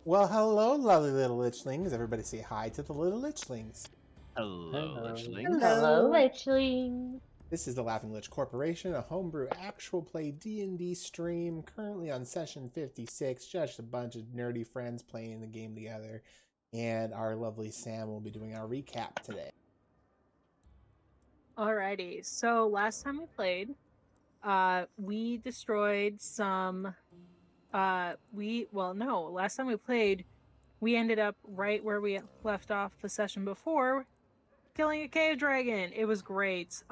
Well, hello, lovely little lichlings. Everybody say hi to the little lichlings. Hello, Lichlings. Hello, Witchling. This is the Laughing Lich Corporation, a homebrew actual play D&D stream, currently on session 56, just a bunch of nerdy friends playing the game together, and our lovely Sam will be doing our recap today. Alrighty, so last time we played, we destroyed some, last time we played, we ended up right where we left off the session before, killing a cave dragon. It was great.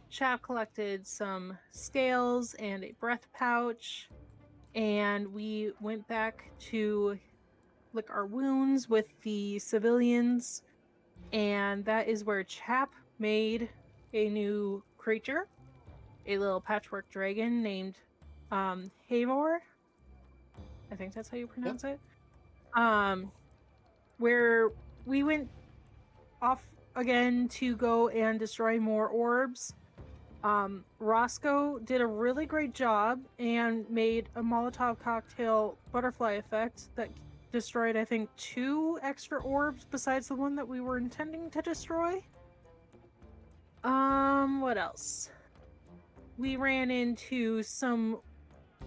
Chap collected some scales and a breath pouch, and we went back to lick our wounds with the civilians, and that is where Chap made a new creature, a little patchwork dragon named Havor. I think that's how you pronounce it. Where we went off again to go and destroy more orbs. Roscoe did a really great job and made a Molotov cocktail butterfly effect that destroyed, I think, 2 extra orbs besides the one that we were intending to destroy. What else? We ran into some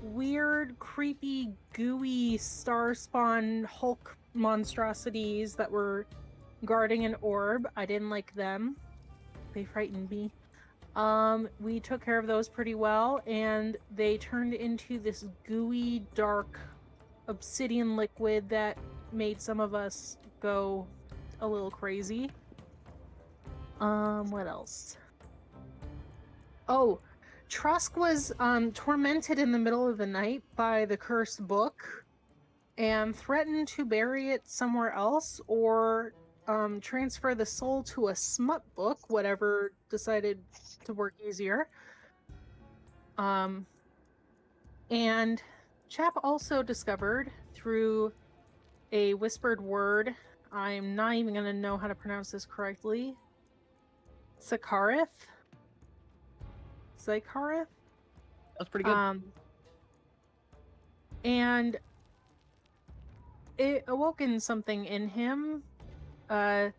weird, creepy, gooey star spawn Hulk monstrosities that were guarding an orb. I didn't like them. They frightened me. We took care of those pretty well, and they turned into this gooey, dark obsidian liquid that made some of us go a little crazy. What else? Oh, Trusk was tormented in the middle of the night by the cursed book and threatened to bury it somewhere else or transfer the soul to a smut book, whatever decided to work easier. And Chap also discovered through a whispered word, I'm not even going to know how to pronounce this correctly, Sycarith? That's pretty good. And it awoken something in him. Sitlali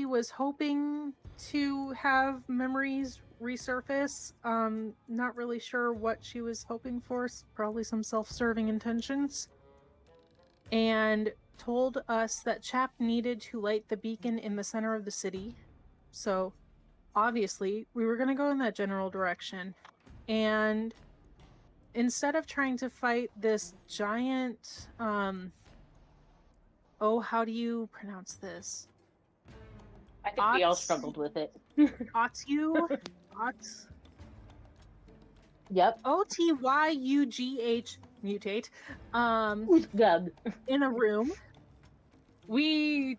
was hoping to have memories resurface. Not really sure what she was hoping for. Probably some self-serving intentions. And told us that Chap needed to light the beacon in the center of the city. So obviously, we were going to go in that general direction. And instead of trying to fight this giant, how do you pronounce this? I think we all struggled with it. Otyugh? Yep. Otyugh mutate. Good. In a room. We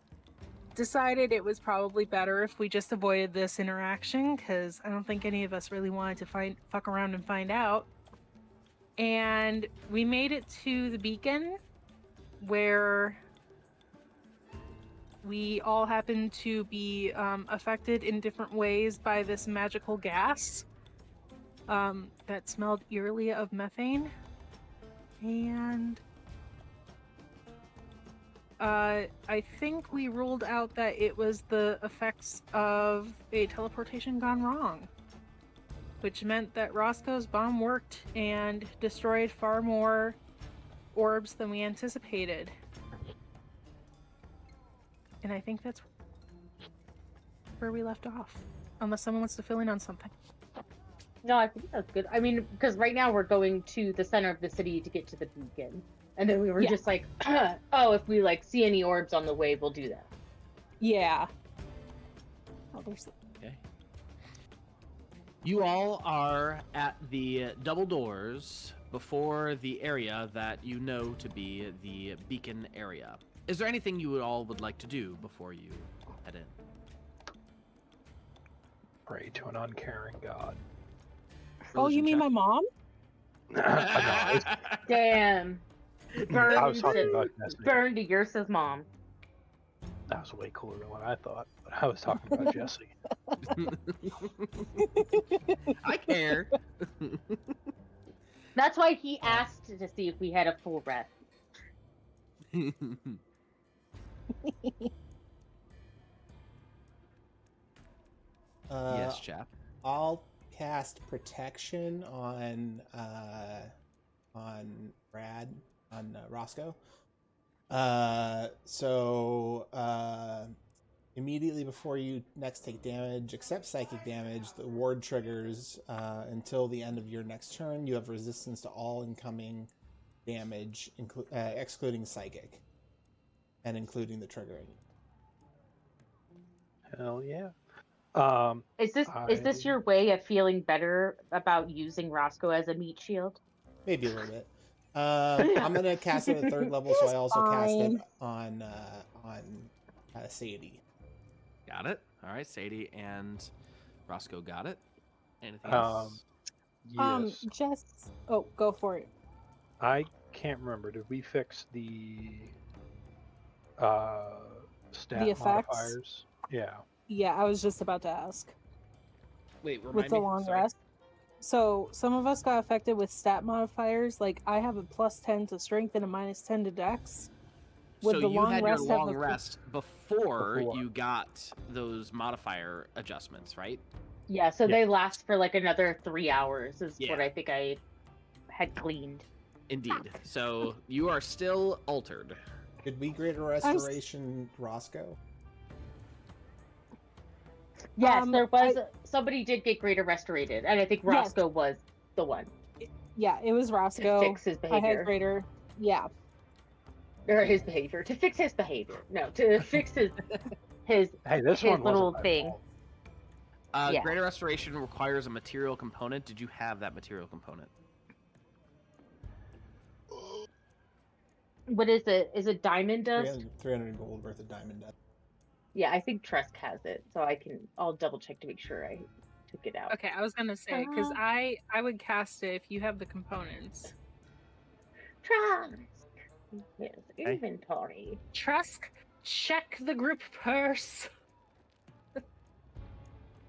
decided it was probably better if we just avoided this interaction, because I don't think any of us really wanted to fuck around and find out. And we made it to the beacon, where we all happened to be affected in different ways by this magical gas that smelled eerily of methane. And I think we ruled out that it was the effects of a teleportation gone wrong, which meant that Roscoe's bomb worked and destroyed far more orbs than we anticipated. And I think that's where we left off, unless someone wants to fill in on something. No, I think that's good. I mean, because right now we're going to the center of the city to get to the beacon. And then we were just like, oh, if we see any orbs on the way, we'll do that. Yeah. Okay. You all are at the double doors before the area that you know to be the beacon area. Is there anything you all would like to do before you head in? Pray to an uncaring God. Oh, you mean my mom? Damn. I was talking about Jesse. Burn to Yersa's mom. That was way cooler than what I thought. But I was talking about Jesse. I care. That's why he asked to see if we had a full rest. Yes, chap. I'll cast protection on Roscoe. Immediately before you next take damage, except psychic damage, the ward triggers until the end of your next turn. You have resistance to all incoming damage, excluding psychic, and including the triggering. Hell yeah. Is this your way of feeling better about using Roscoe as a meat shield? Maybe a little bit. I'm gonna cast it at 3rd level, so I also cast it on Sadie. Got it. All right, Sadie and Roscoe got it. Anything else? Yes. Go for it. I can't remember. Did we fix the stat The effects? modifiers? Yeah. Yeah, I was just about to ask. Wait, remind With the me. long Sorry. rest. So some of us got affected with stat modifiers. Like I have a +10 to strength and a -10 to dex. Would So the you long had your rest have long a- rest before Before. you got those modifier adjustments, right? Yeah, so Yeah. they last for like another 3 hours is Yeah. what I think I had gleaned. Indeed. So you are still altered. Did we Greater Restoration Roscoe? Yes, there was somebody did get greater restorated, and I think Yes. Roscoe was the one Yeah, it was to Roscoe. fix his I behavior. had greater. Yeah. Or his behavior. To fix his behavior. No, to fix his Hey, this his one little wasn't my thing. fault. Yeah. Greater Restoration requires a material component. Did you have that material component? What is it? Is it diamond dust? 300 gold worth of diamond dust. Yeah, I think Trusk has it, so I'll double check to make sure I took it out. Okay, I was gonna say because Uh. I would cast it if you have the components. Trusk. Yes, inventory. Trusk, check the group purse.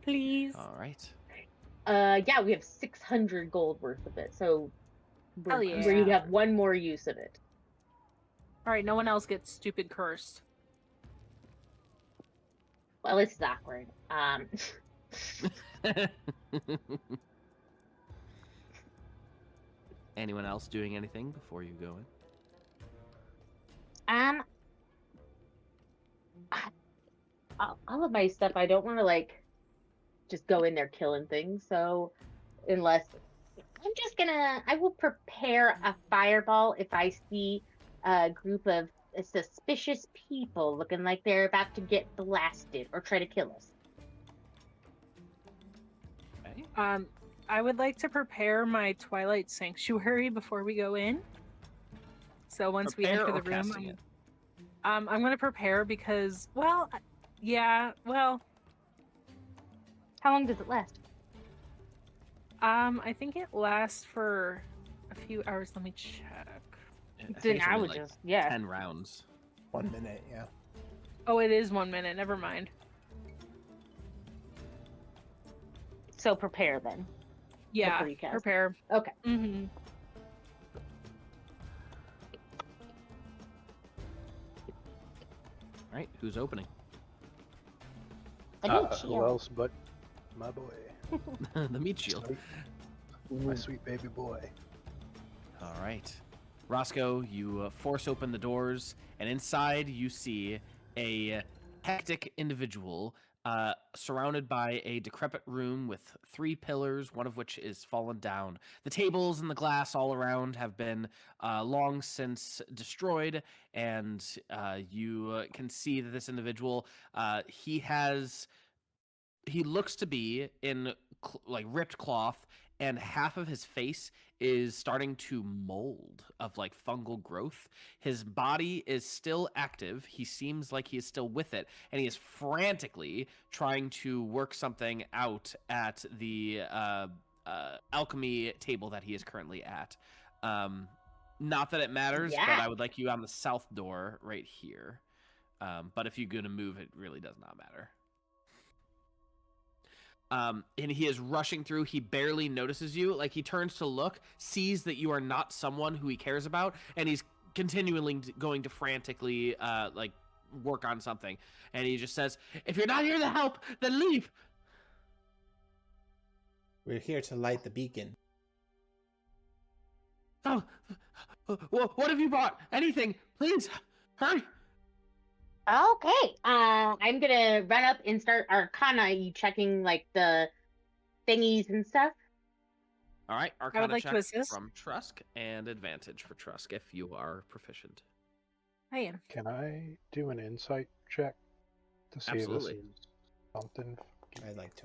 Please. All right. Yeah, we have 600 gold worth of it, so Hell we yeah. have one more use of it. All right, no one else gets stupid cursed. Well, this is awkward. Anyone else doing anything before you go in? All of my stuff, I don't want to like just go in there killing things. So, unless I will prepare a fireball if I see a group of suspicious people looking like they're about to get blasted or try to kill us. Okay. I would like to prepare my Twilight Sanctuary before we go in. So once we Prepare enter or the room, casting it? I'm going to prepare because, well, yeah, well, How long does it last? I think it lasts for a few hours. Let me check. I think Then it's I only, would like, just 10 rounds. 1 minute, yeah. Oh, it is 1 minute. Never mind. So prepare then. Yeah, Before you cast. prepare. Okay. Mm-hmm. All right. Who's opening? Who else but my boy? The meat shield. My sweet baby boy. All right. Roscoe, you force open the doors, and inside you see a hectic individual surrounded by a decrepit room with 3 pillars, one of which is fallen down. The tables and the glass all around have been long since destroyed, and you can see that this individual, he looks to be in like ripped cloth, and half of his face is starting to mold of like fungal growth. His body is still active. He seems like he is still with it, and he is frantically trying to work something out at the alchemy table that he is currently at. Not that it matters, but Yeah. I would like you on the south door right here. But if you're going to move, it really does not matter. And he is rushing through. He barely notices you. Like, he turns to look, sees that you are not someone who he cares about, and he's continually going to frantically like work on something. And he just says, "If you're not here to help, then leave." We're here to light the beacon. Oh, what have you brought? Anything, please, hurry. Okay. I'm gonna run up and start Arcana checking like the thingies and stuff. All right, I Arcana would like check to assist. from Trusk, and advantage for Trusk if you are proficient. I am. Can I do an insight check to see Absolutely. if this is something? I'd like to.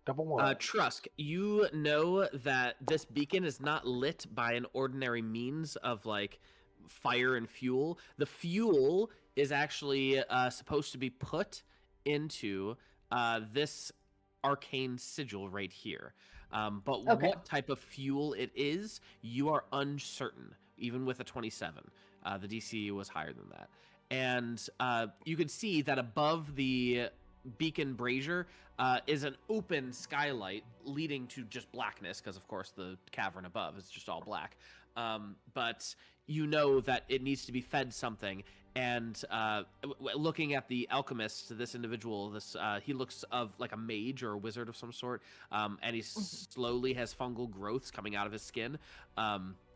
Double one. Trusk, you know that this beacon is not lit by an ordinary means of like fire and fuel. The fuel is actually supposed to be put into this arcane sigil right here. But Okay. what type of fuel it is, you are uncertain, even with a 27. The DC was higher than that. And you can see that above the beacon brazier is an open skylight leading to just blackness, because of course the cavern above is just all black. But you know that it needs to be fed something. And looking at the alchemist, this individual, he looks of like a mage or a wizard of some sort, and he slowly has fungal growths coming out of his skin.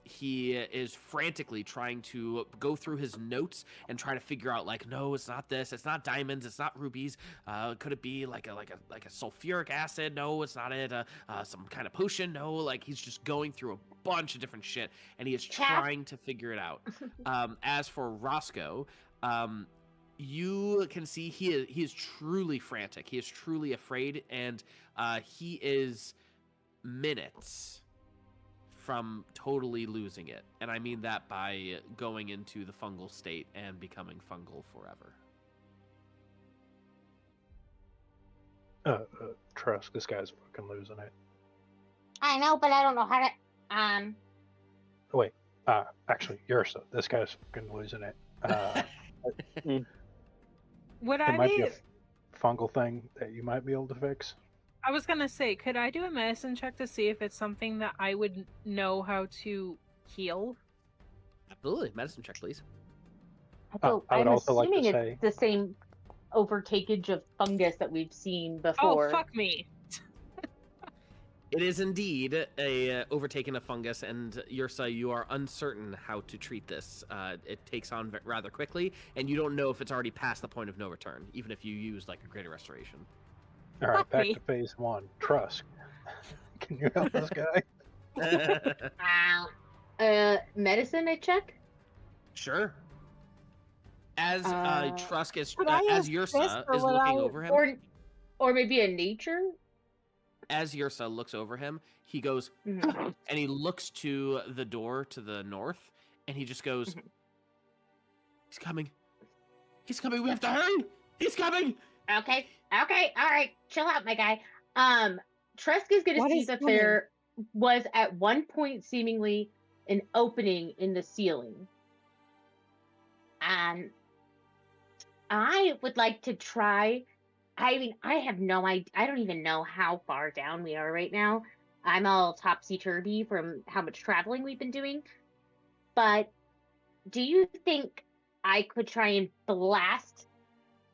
He is frantically trying to go through his notes and try to figure out, like, no, it's not this, it's not diamonds, it's not rubies. Could it be like a sulfuric acid? No, it's not it. Some kind of potion? No. Like, he's just going through a bunch of different shit, and he is Chap. trying to figure it out. As for Roscoe, you can see he is truly frantic. He is truly afraid, and he is minutes from totally losing it. And I mean that by going into the fungal state and becoming fungal forever. Trusk, this guy's fucking losing it. I know, but I don't know how to. Wait, actually, Yersa, this guy's fucking losing it. Would It I might be be? a fungal thing that you might be able to fix. I was gonna say, could I do a medicine check to see if it's something that I would know how to heal? Absolutely. Medicine check, please. I would I'm also like to assuming say- it's the same overtakage of fungus that we've seen Oh, before. fuck me. It is indeed a overtaken of fungus, and Yersa, you are uncertain how to treat this. It takes on rather quickly, and you don't know if it's already past the point of no return, even if you use like a greater restoration. All right, Fuck back me. to phase one. Trusk, can you help this guy? Medicine, I check. Sure. As Trusk is, could I as assist, Yersa or is would looking I- over him, Or maybe a nature. as Yersa looks over him, he goes, Mhm. and he looks to the door to the north, and he just goes, "He's coming. He's coming. We have to hurry. He's coming." Okay, all right, chill out, my guy. Trusk is gonna What see is that coming? there was at one point seemingly an opening in the ceiling. I would like to try. I mean, I have no idea. I don't even know how far down we are right now. I'm all topsy-turvy from how much traveling we've been doing. But do you think I could try and blast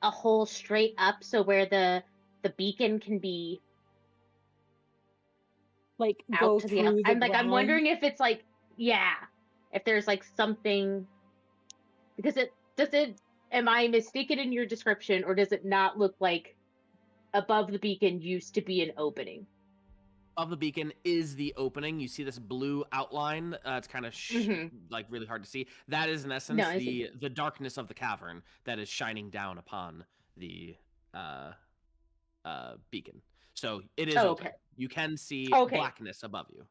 a hole straight up so where the beacon can be Like out go to through the? the I'm ground? wondering if it's like, yeah, if there's like something, because am I mistaken in your description, or does it not look like above the beacon used to be an opening? Above the beacon is the opening. You see this blue outline. It's kind of like really hard to see. That is in essence No, I see. the darkness of the cavern that is shining down upon the beacon. So it is open. Okay. You can see Okay. blackness above you.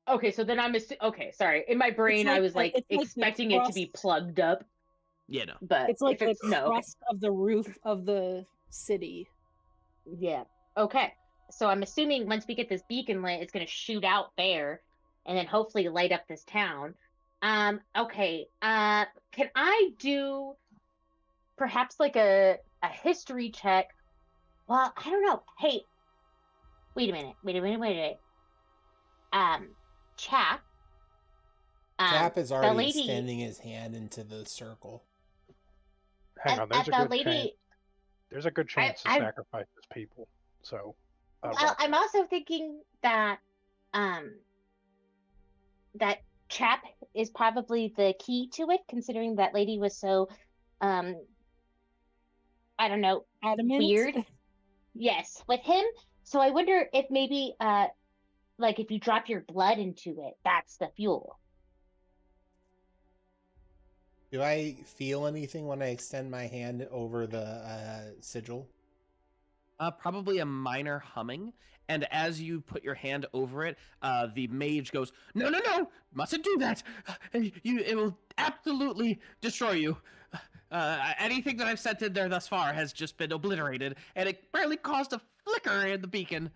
Okay, so then okay, sorry. In my brain, I was like it's like the expecting it to be crust. plugged up, Yeah, no. but It's like if it's the no, okay. crust of the roof of the city. Yeah. Okay. So I'm assuming once we get this beacon lit, it's gonna shoot out there, and then hopefully light up this town. Okay. Can I do perhaps like a a history check. Well, I don't know. Hey, wait a minute. Chap. Chap is The already lady extending his hand into the circle. Hang on, there's at a the good lady. chance. There's a good chance to sacrifice his people. So. Well, I'm also thinking that that Chap is probably the key to it, considering that lady was so I don't know, Adamant? weird. Yes, with him. So I wonder if maybe like if you drop your blood into it, that's the fuel. Do I feel anything when I extend my hand over the sigil? Probably a minor humming, and as you put your hand over it, the mage goes, "No, mustn't do that. It will absolutely destroy you. Anything that I've sent in there thus far has just been obliterated, and it barely caused a flicker in the beacon."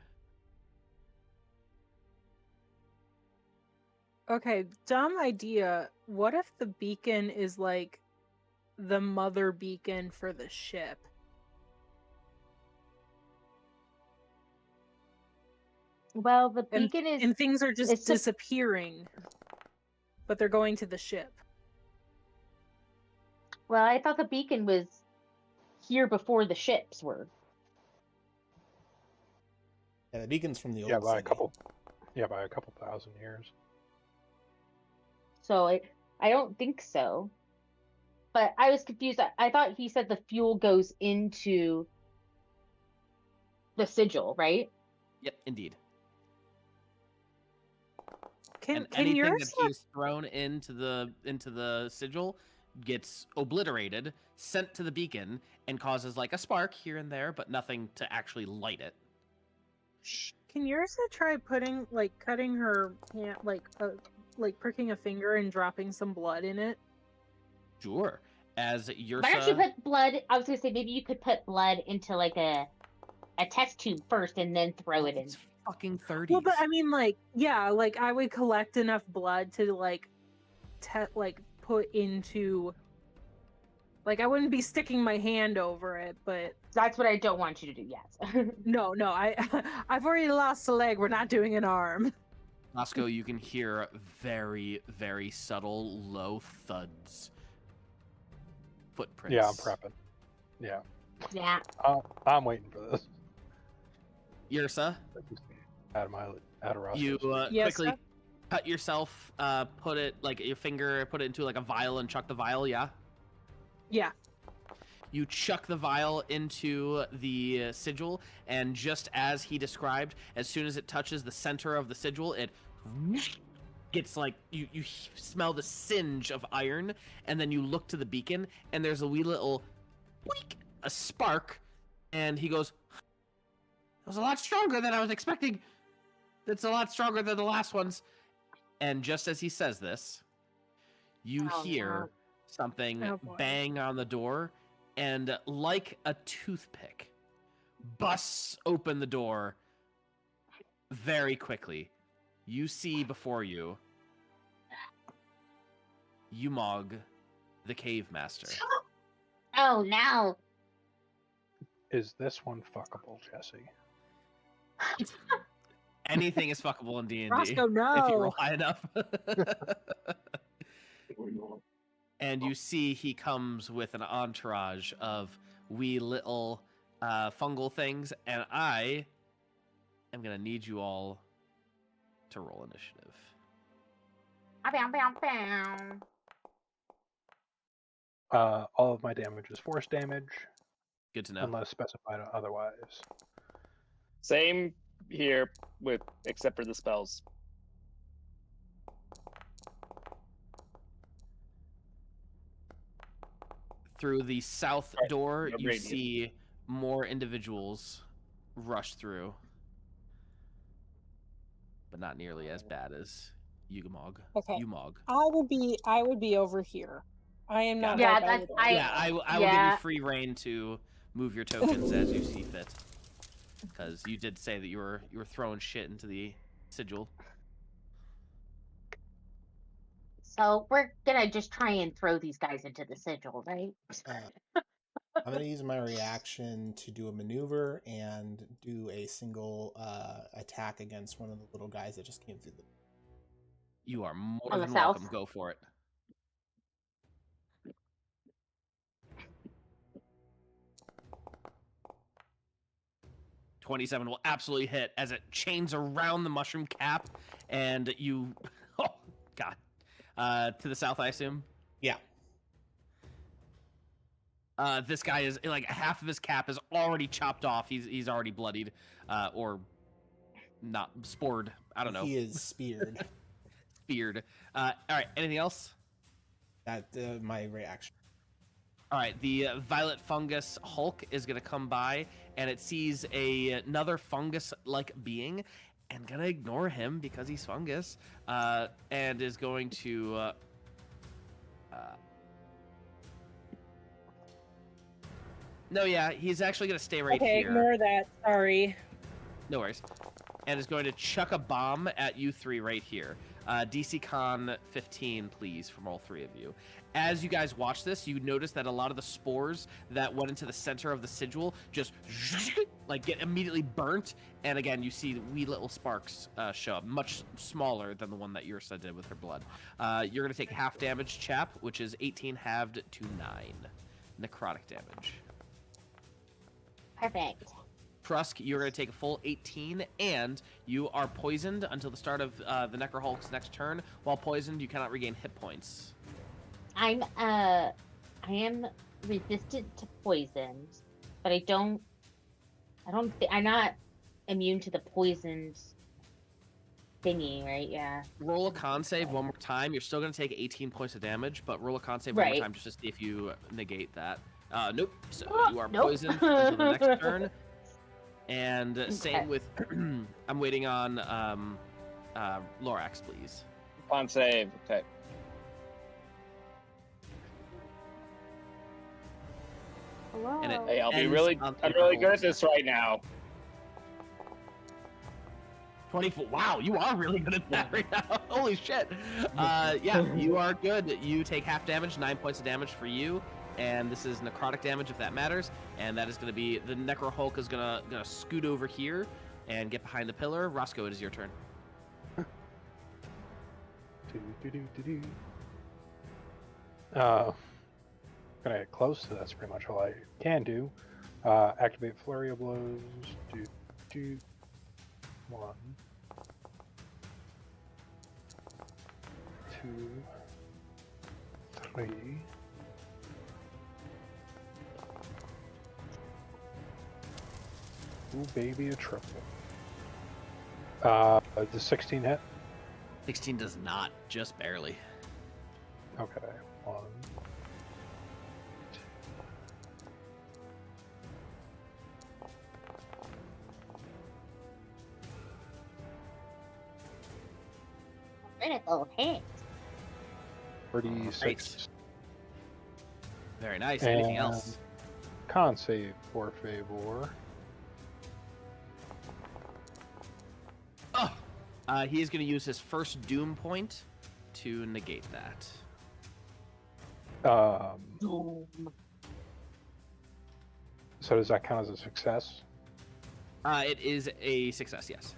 Okay, dumb idea. What if the beacon is like the mother beacon for the ship? Well, the And, beacon is and things are just it's a- disappearing, but they're going to the ship. well, I thought the beacon was here before the ships were. Yeah, the beacon's from the old by city. a couple thousand years. So I don't think so. But I was confused. I thought he said the fuel goes into the sigil, right? Yep, indeed. Can anything yours that he's thrown into the sigil gets obliterated, sent to the beacon, and causes like a spark here and there, but nothing to actually light it. Can Yersa try cutting her hand, like pricking a finger and dropping some blood in it? Sure. As Yersa... Why don't you put blood? I was gonna say maybe you could put blood into like a test tube first and then throw it in. It's fucking 30s. Well, but I mean, I would collect enough blood to put into. Like, I wouldn't be sticking my hand over it, but That's what I don't want you to do. Yes. no, I've already lost a leg. We're not doing an arm. Roscoe, you can hear very, very subtle, low thuds. Footprints. Yeah, I'm prepping. Yeah. Yeah. I'm waiting for this. Yersa, Out of Roscoe's. you Yes, quickly sir? cut yourself, put it, your finger, put it into like a vial and chuck the vial, yeah? Yeah. You chuck the vial into the sigil, and just as he described, as soon as it touches the center of the sigil, it gets like, you smell the singe of iron, and then you look to the beacon, and there's a wee little boink, a spark, and he goes, "That was a lot stronger than I was expecting. That's a lot stronger than the last ones." And just as he says this, you hear something bang on the door, and like a toothpick, busts open the door very quickly. You see before you Umog, the cave master. Oh no. Is this one fuckable, Jesse? Anything is fuckable in D&D. Roscoe, If you no. roll high enough. And you see he comes with an entourage of wee little fungal things, and I am going to need you all to roll initiative. All of my damage is force damage, Good to know. unless specified otherwise. Same here, except for the spells. Through the south Right, door, no you radius. see more individuals rush through, but not nearly as bad as Umog. Okay. Umog. I would be over here. I am not. Yeah, right by that's the door. I will give you free reign to move your tokens as you see fit, because you did say that you were throwing shit into the sigil. So we're gonna just try and throw these guys into the sigil, right? I'm gonna use my reaction to do a maneuver and do a single attack against one of the little guys that just came through the. You are more On the than south? welcome. Go for it. $27 will absolutely hit as it chains around the mushroom cap, and you. Oh God. To the south, I assume. Yeah. This guy is like half of his cap is already chopped off. He's already bloodied, or not spored. I don't know. He is speared. Speared. All right. Anything else? That my reaction. All right. The violet fungus Hulk is gonna come by, and it sees another fungus-like being, and gonna ignore him because he's fungus, and is going to. No, yeah, he's actually gonna stay right Okay, here. ignore that. Sorry. No worries. And is going to chuck a bomb at you three right here. DC Con 15, please, from all three of you. As you guys watch this, you notice that a lot of the spores that went into the center of the sigil just like get immediately burnt. And again, you see wee little sparks show up, much smaller than the one that Yersa did with her blood. You're going to take half damage, Chap, which is 18 halved to 9 necrotic damage. Perfect. Trusk, you're going to take a full 18, and you are poisoned until the start of the Necrohulk's next turn. While poisoned, you cannot regain hit points. I am resistant to poisons, but I'm not immune to the poisoned thingy, right? Yeah. Roll a con save one more time. You're still going to take 18 points of damage, but roll a con save one more time just to see if you negate that. Nope. So you are poisoned until the next turn. And same with, I'm waiting on Lorax, please. Con save. Okay. Hello. And it Hey, I'm ends really on good at this right now. 24. Wow, you are really good at that right now. Holy shit. Yeah, you are good. You take half damage, 9 points of damage for you. And this is necrotic damage if that matters. And that is going to be the Necro Hulk is gonna scoot over here and get behind the pillar. Roscoe, it is your turn. Gonna get close, so that's pretty much all I can do. Activate Flurry of Blows. 1, 2, 3. Ooh, baby, a triple. The 16 hit? 16 does not, just barely. Okay. 1, 2. Critical hit. 36. Nice. Very nice. Anything And else? Con save for Favor. Oh! He is going to use his first Doom point to negate that. Doom. So does that count as a success? It is a success, yes.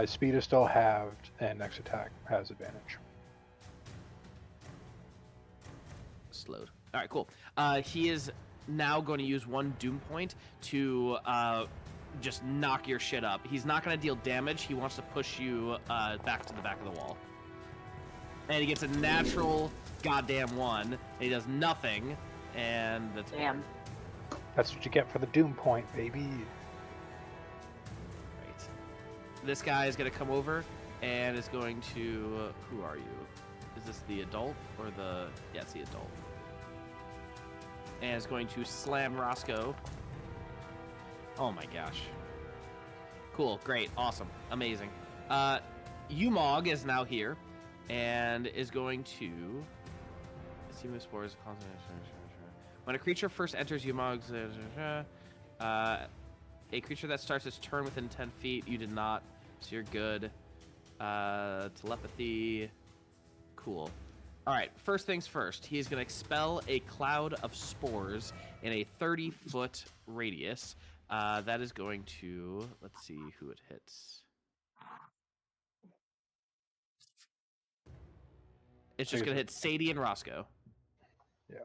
Speed is still halved, and next attack has advantage. Slowed. All right, cool. He is now going to use one Doom point to just knock your shit up. He's not going to deal damage. He wants to push you back to the back of the wall. And he gets a natural goddamn 1. And he does nothing. And that's Damn. That's what you get for the Doom point, baby. Right. This guy is going to come over and is going to... who are you? Is this the adult or the... Yeah, it's the adult. And is going to slam Roscoe. Oh my gosh. Cool, great, awesome, amazing. Umog is now here and is going to... Spores, when a creature first enters Umog's... a creature that starts its turn within 10 feet, you did not, so you're good. Telepathy, cool. All right, first things first. He's going to expel a cloud of spores in a 30-foot radius. That is going to... Let's see who it hits. It's just going to hit Sadie and Roscoe. Yeah.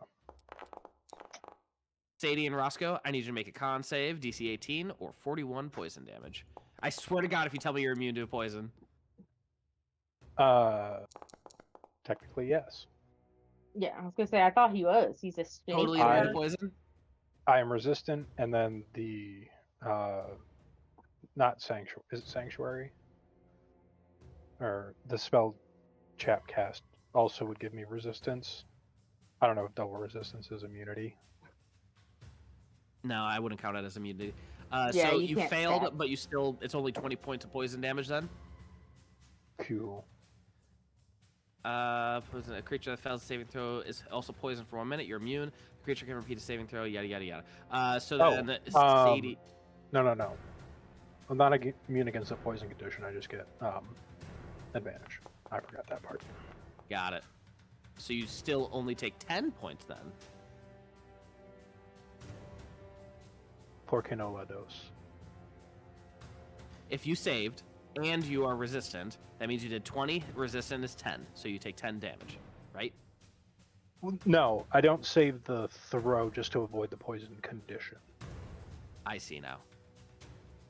Sadie and Roscoe, I need you to make a con save, DC 18 or 41 poison damage. I swear to God, if you tell me you're immune to poison. Technically, yes. Yeah, I was gonna say I thought he was. He's a snake. Totally immune to poison? I am resistant, and then the not sanctuary. Is it sanctuary? Or the spell Chap cast also would give me resistance. I don't know if double resistance is immunity. No, I wouldn't count it as immunity. Yeah, so you you can't failed, stab. but you still, it's only 20 points of poison damage then? Cool. Poison, a creature that fails a saving throw is also poisoned for 1 minute. You're immune. The creature can repeat a saving throw, yada, yada, yada. So then Sadie... No. I'm not immune against the poison condition. I just get advantage. I forgot that part. Got it. So you still only take 10 points then? Porque no la dos. If you saved and you are resistant, that means you did 20. Resistant is 10, so you take 10 damage, right? No, I don't save the throw just to avoid the poison condition. I see now.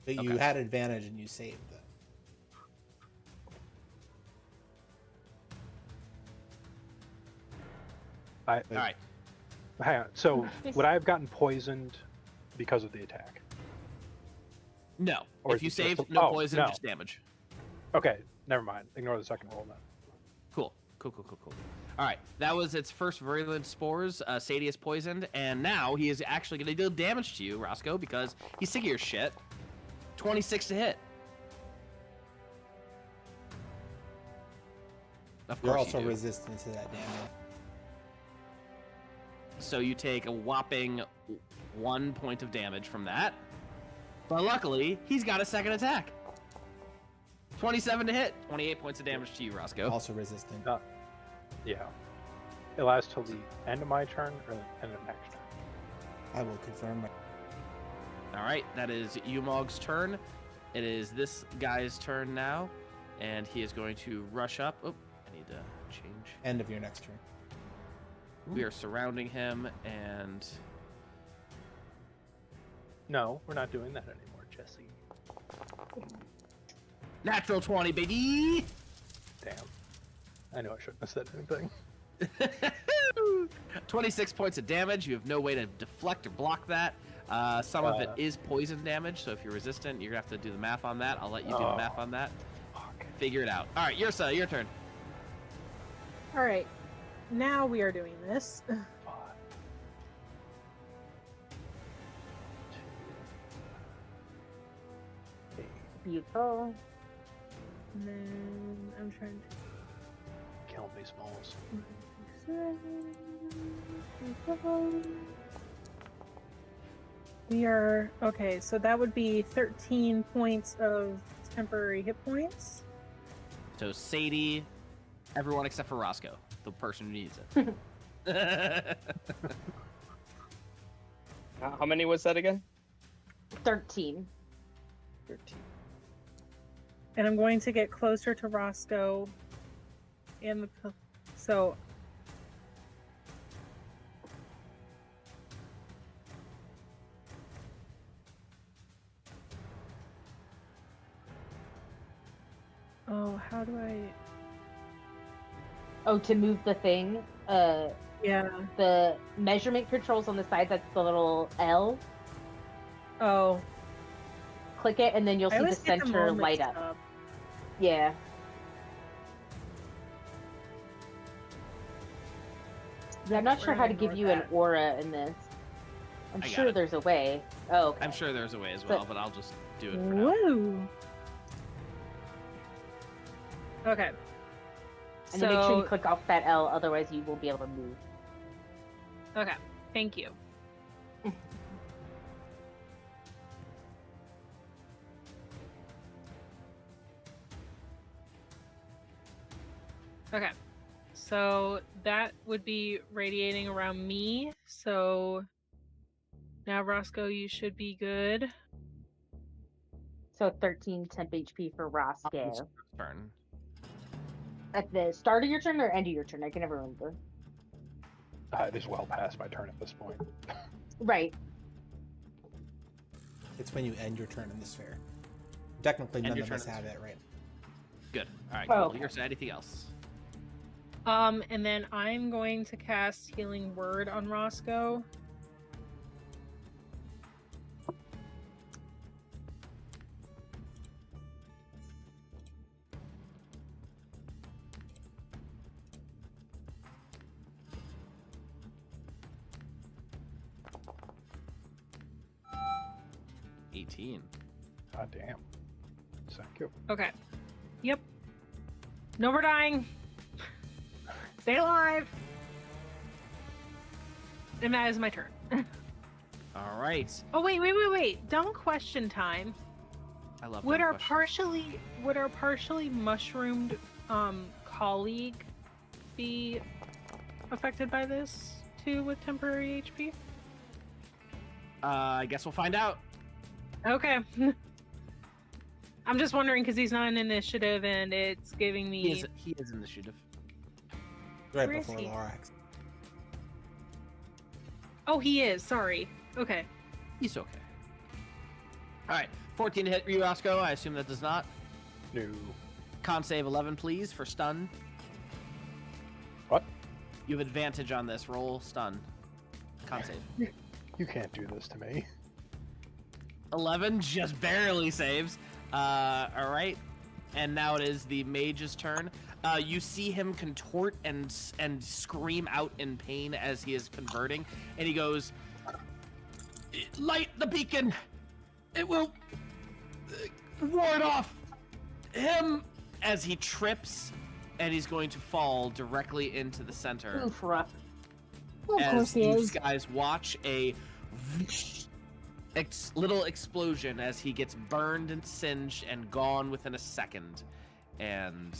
But you Okay. had advantage and you saved them. All right. Hang on. So would I have gotten poisoned because of the attack? No. Or If you is it just saved, a- no oh, poison, no. just damage. Okay, never mind. Ignore the second roll then. Cool. All right. That was its first virulent spores. Sadie is poisoned, and now he is actually going to deal damage to you, Roscoe, because he's sick of your shit. 26 to hit. Of You're course also you do. resistant to that damage. So you take a whopping 1 point of damage from that. But luckily, he's got a second attack. 27 to hit. 28 points of damage to you, Roscoe. Also resistant. Yeah. It lasts till the end of my turn or the end of next turn. I will confirm. All right, that is Umog's turn. It is this guy's turn now, and he is going to rush up. Oh, I need to change. End of your next turn. We are surrounding him, and No, we're not doing that anymore, Jesse. natural 20, baby! Damn. I knew I shouldn't have said anything. 26 points of damage. You have no way to deflect or block that. Some of it is poison damage, so if you're resistant, you're going to have to do the math on that. I'll let you do the math on that. Fuck. Figure it out. All right, Yersa, your turn. All right, now we are doing this. 5, 2, 8. Beautiful. And then I'm trying Kill me, Smalls. to. We are okay. So that would be 13 points of temporary hit points. So Sadie, everyone except for Roscoe, the person who needs it. How many was that again? 13. 13. And I'm going to get closer to Roscoe. And the so. Oh, how do I? Oh, to move the thing, Yeah. the measurement controls on the side, that's the little L. Oh, Click it, and then you'll I see the always get them center all light mixed up. Yeah. Yeah, I'm not sure how to give you an aura in this. I'm I got sure it. there's a way. Oh, okay. I'm sure there's a way as well, but I'll just do it for now. Woo. Okay. And then make sure you click off that L, otherwise you won't be able to move. Okay. Thank you. Okay. So that would be radiating around me. So now, Roscoe, you should be good. So 13 temp HP for Roscoe. Turn. At the start of your turn or end of your turn? I can never remember. It is well past my turn at this point. Right. It's when you end your turn in this fair. Technically, End none your of turn us in this have it, right? Good. All right. Oh, Cool. okay. Here's anything else. And then I'm going to cast Healing Word on Roscoe. God damn. Thank you. Okay. Yep. No, we're dying. Stay alive. And that is my turn. All right. Oh wait. Dumb question time. I love Would dumb our questions. partially mushroomed colleague be affected by this too with temporary HP? I guess we'll find out. Okay. I'm just wondering because he's not an initiative and it's giving me. He is initiative. Right Where is before he? Lorax. Oh, he is. Sorry. Okay. He's okay. All right. 14 to hit you, Roscoe. I assume that does not. No. Con save 11, please, for stun. What? You have advantage on this. Roll stun. Con save. You can't do this to me. 11 just barely saves. All right. And now it is the mage's turn. You see him contort and scream out in pain as he is converting, and he goes, "Light the beacon. It will ward off him." As he trips, and he's going to fall directly into the center. Oof, rough. Of As course he you is. guys watch a little explosion as he gets burned and singed and gone within a second. And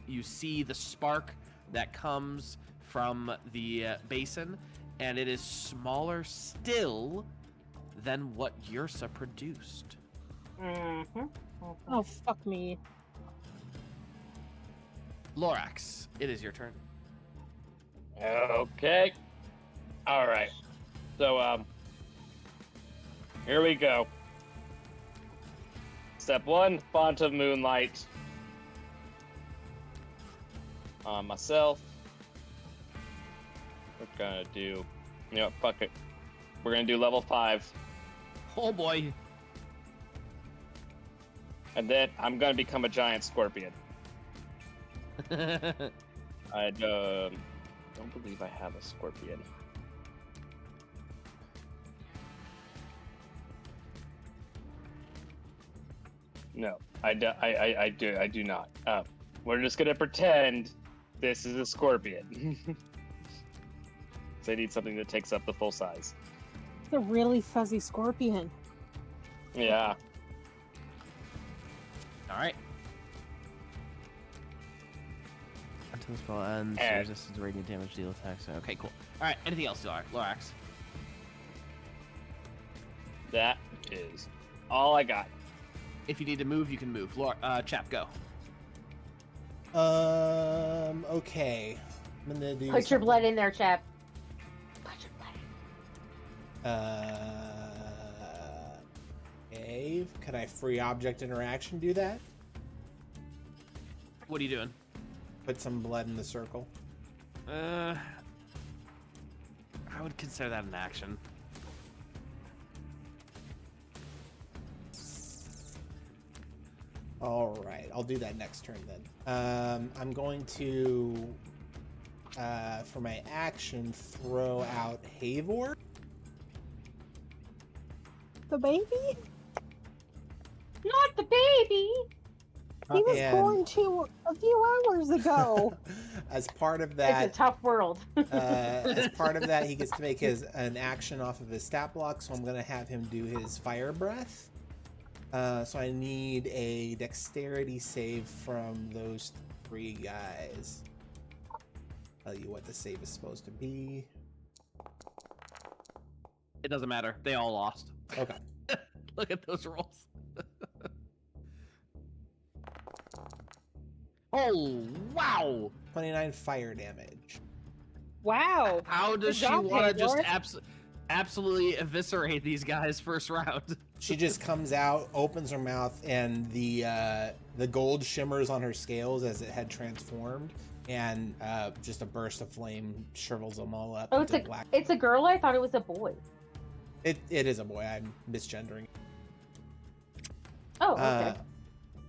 you see the spark that comes from the basin, and it is smaller still than what Yersa produced. Mm-hmm. Oh, fuck me. Lorax, it is your turn. Okay. All right. So, here we go. Step 1, Font of Moonlight. On myself. We're gonna do, fuck it. We're gonna do level 5. Oh boy. And then I'm gonna become a giant scorpion. I don't believe I have a scorpion. No, I do not. We're just gonna pretend this is a scorpion. So I need something that takes up the full size. It's a really fuzzy scorpion. Yeah. All right. Until the spell ends, And- resistance to radiant damage, deal attacks. Okay, cool. All right, anything else, Lorax? That is all I got. If you need to move, you can move. Chap, go. Okay. I'm gonna do Put your something. blood in there, chap. Put your blood in. Okay. Could I free object interaction do that? What are you doing? Put some blood in the circle. I would consider that an action. All right, I'll do that next turn then. I'm going to, for my action, throw out Havor. The baby? Not the baby. He was And- born a few hours ago. As part of It's that, a tough world. as part of that, he gets to make an action off of his stat block, so I'm going to have him do his fire breath. So I need a dexterity save from those three guys. tell you what the save is supposed to be. It doesn't matter. They all lost. Okay. Look at those rolls. Oh, wow! 29 fire damage. Wow. How does she job, want to just Pandora. absolutely eviscerate these guys first round? She just comes out, opens her mouth, and the gold shimmers on her scales as it had transformed, and just a burst of flame shrivels them all up. Oh, into black. it's a girl. I thought it was a boy. It is a boy. I'm misgendering. Oh, okay.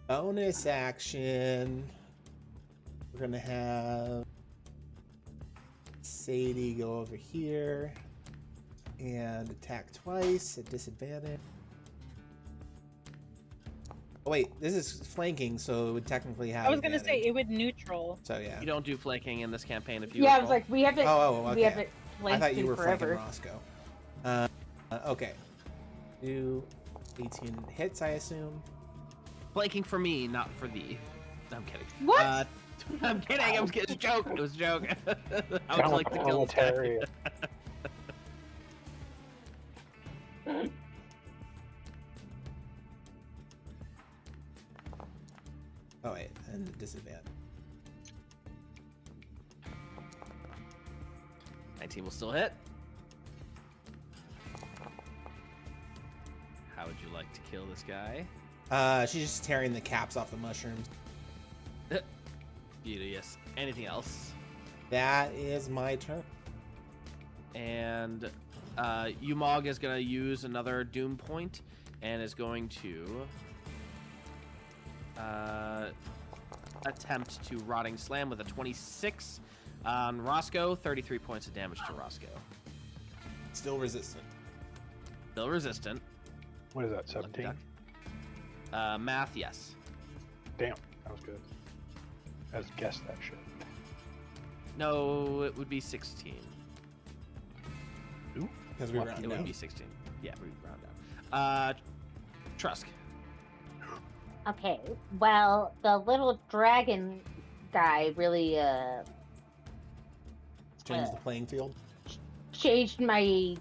Bonus action. We're gonna have Sadie go over here and attack twice at disadvantage. Oh wait, this is flanking, so it would technically have. I was gonna say advantage. it would neutral. So yeah. You don't do flanking in this campaign if you. Yeah, I was recall. like, we haven't. Oh, We okay. haven't I flanked thought you in were forever. flanking Roscoe. Okay. Do 18 hits, I assume. Flanking for me, not for thee. I'm kidding. What? I'm kidding. It was a joke. It was a joke. I would like to kill this guy. Commentary. Oh wait, and disadvantage. 19 will still hit. How would you like to kill this guy? She's just tearing the caps off the mushrooms. Beauteous. Anything else? That is my turn. And Umog is going to use another Doom Point and is going to attempt to Rotting Slam with a 26 on Roscoe. 33 points of damage to Roscoe. Still resistant. Still resistant. What is that, 17? Math, yes. Damn, that was good. I just guessed that shit. No, it would be 16. Because we Well, round It would down. be 16. Yeah, we round down. Trusk. Okay. Well, the little dragon guy really Change the playing field. changed my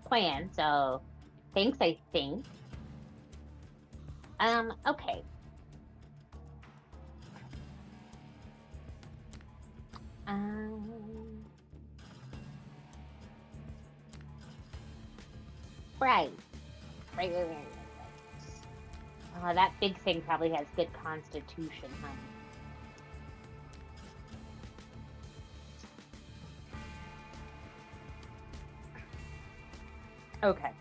plan. So, thanks. I think. Okay. Right. Right. Oh, that big thing probably has good constitution, huh? Okay.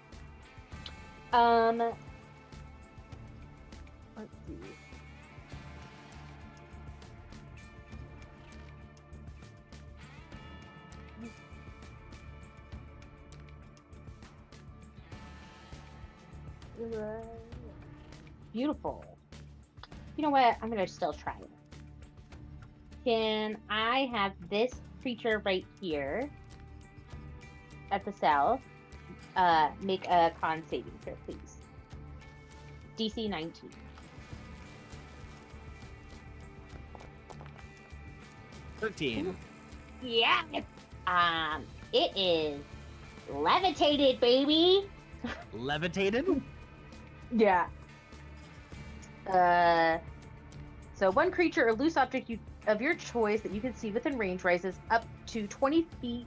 Let's see. Beautiful. You know what? I'm gonna still try it. Can I have this creature right here at the south make a con saving throw, please? DC 19. $13. Yeah. It is levitated, baby. Levitated? Yeah. So one creature or loose object of your choice that you can see within range rises up to 20 feet,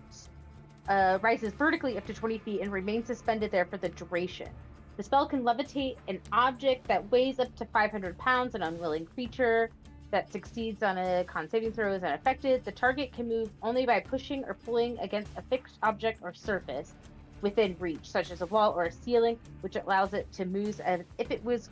rises vertically up to 20 feet and remains suspended there for the duration. The spell can levitate an object that weighs up to 500 pounds. An unwilling creature that succeeds on a con saving throw is unaffected. The target can move only by pushing or pulling against a fixed object or surface within reach, such as a wall or a ceiling, which allows it to move as if it was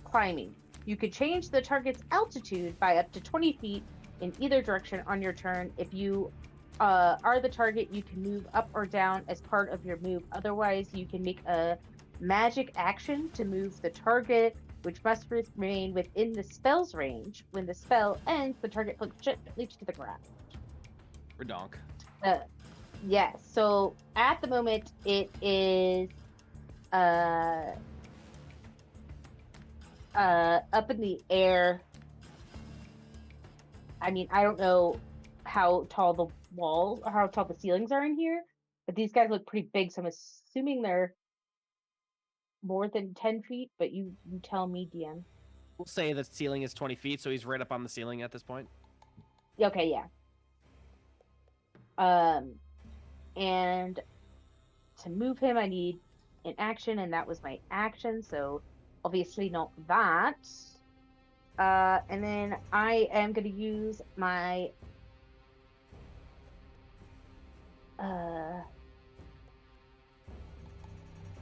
climbing. You could change the target's altitude by up to 20 feet in either direction on your turn. If you are the target, you can move up or down as part of your move. Otherwise, you can make a magic action to move the target, which must remain within the spell's range. When the spell ends, the target falls gently to the ground. Redonk. Yes. So at the moment, it is up in the air. I mean, I don't know how tall walls or how tall the ceilings are in here, but these guys look pretty big, so I'm assuming they're more than 10 feet. But you tell me, DM. We'll say the ceiling is 20 feet, so he's right up on the ceiling at this point. Okay, yeah. And to move him, I need an action, and that was my action, so obviously not that. And then I am going to use my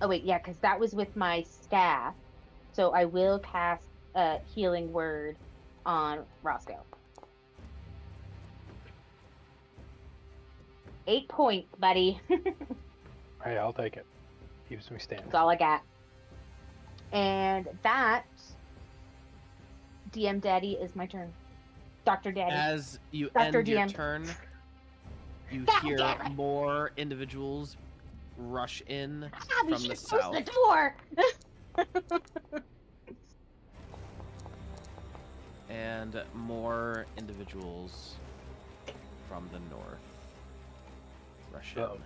oh wait, yeah, because that was with my staff, so I will cast a healing word on Roscoe. 8 points, buddy. Hey, I'll take it. Keeps me standing. That's all I got. And that, DM Daddy, is my turn. Dr. Daddy. As you Dr. end your DM. turn, you God hear damn it. more individuals rush in We from the should close south. the door. And more individuals from the north rush in. Uh-oh.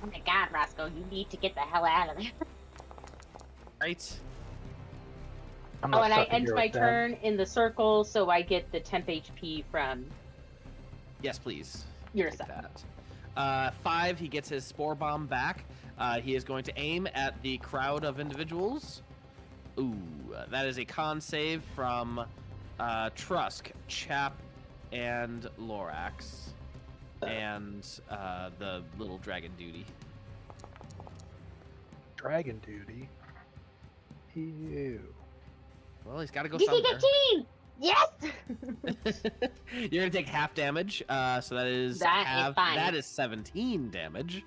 Oh my God, Roscoe, you need to get the hell out of there. Right? I'm Oh, not and I stuck in end here my with them. turn in the circle, so I get the temp HP from Yes, please. Yersa. Take that. 5, he gets his spore bomb back. He is going to aim at the crowd of individuals. Ooh, that is a con save from Trusk, Chap, and Lorax. And the little dragon duty. Dragon duty. Ew. Well, he's got to go DC somewhere. 15! Yes! You're gonna take half damage, so that is That is half. fine. That is 17 damage.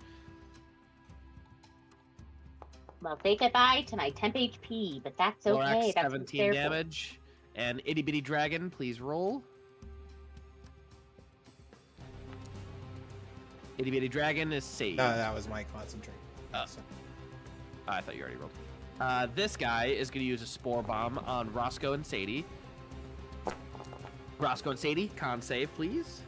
Well, say goodbye to my temp HP, but that's okay. Lorax, That's what it's 17 there for. damage. And itty bitty dragon, please roll. Itty bitty dragon is saved. No, that was my concentration. Oh. I thought you already rolled. This guy is going to use a spore bomb on Roscoe and Sadie. Roscoe and Sadie, con save, please.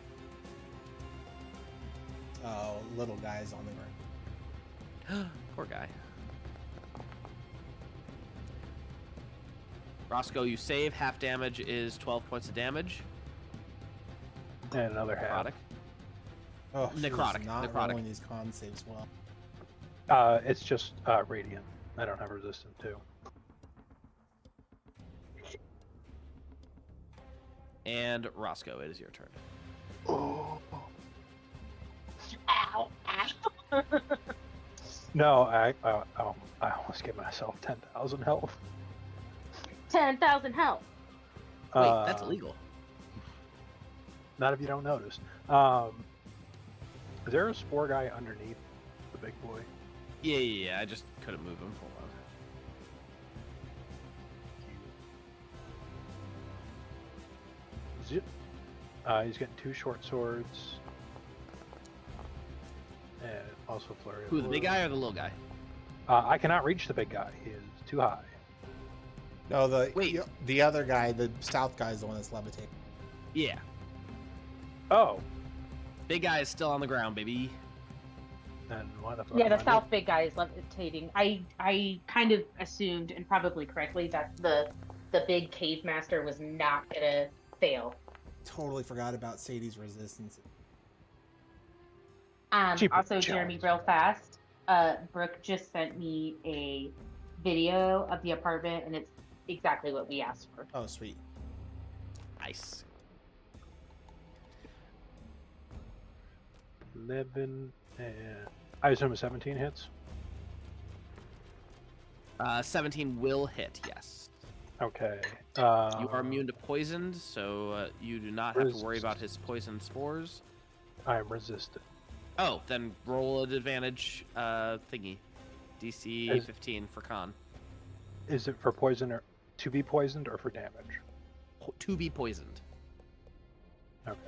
Oh, little guy's on the ground. Poor guy. Roscoe, you save. Half damage is 12 points of damage. And another half. Necrotic. Oh, she's Necrotic, not necrotic. rolling these con saves well. It's just radiant. I don't have resistant too. And Roscoe, it is your turn. Oh. Ow, ow. No, I almost gave myself 10,000 health. 10,000 health. Wait, that's illegal. Not if you don't notice. Is there a spore guy underneath the big boy? Yeah, I just couldn't move him. Hold on. Zip. He's getting 2 short swords. And also flurry. of Who, the big blows. guy or the little guy? I cannot reach the big guy. He is too high. No, Wait. the other guy, the south guy, is the one that's levitating. Yeah. Oh, Big guy is still on the ground, baby. then why the fuck? Yeah, am the I doing- south big guy is levitating. I kind of assumed, and probably correctly, that the big cave master was not gonna fail. Totally forgot about Sadie's resistance. Cheaper Also, Jeremy, challenge. real fast. Brooke just sent me a video of the apartment, and it's exactly what we asked for. Oh, sweet. Nice. 11 and I assume a 17 hits. 17 will hit, yes. Okay. You are immune to poisoned, so you do not have to worry about his poison spores. I am resistant. Oh, then roll an advantage thingy. DC Is- 15 for con. Is it for poison or to be poisoned or for damage? To be poisoned. Okay.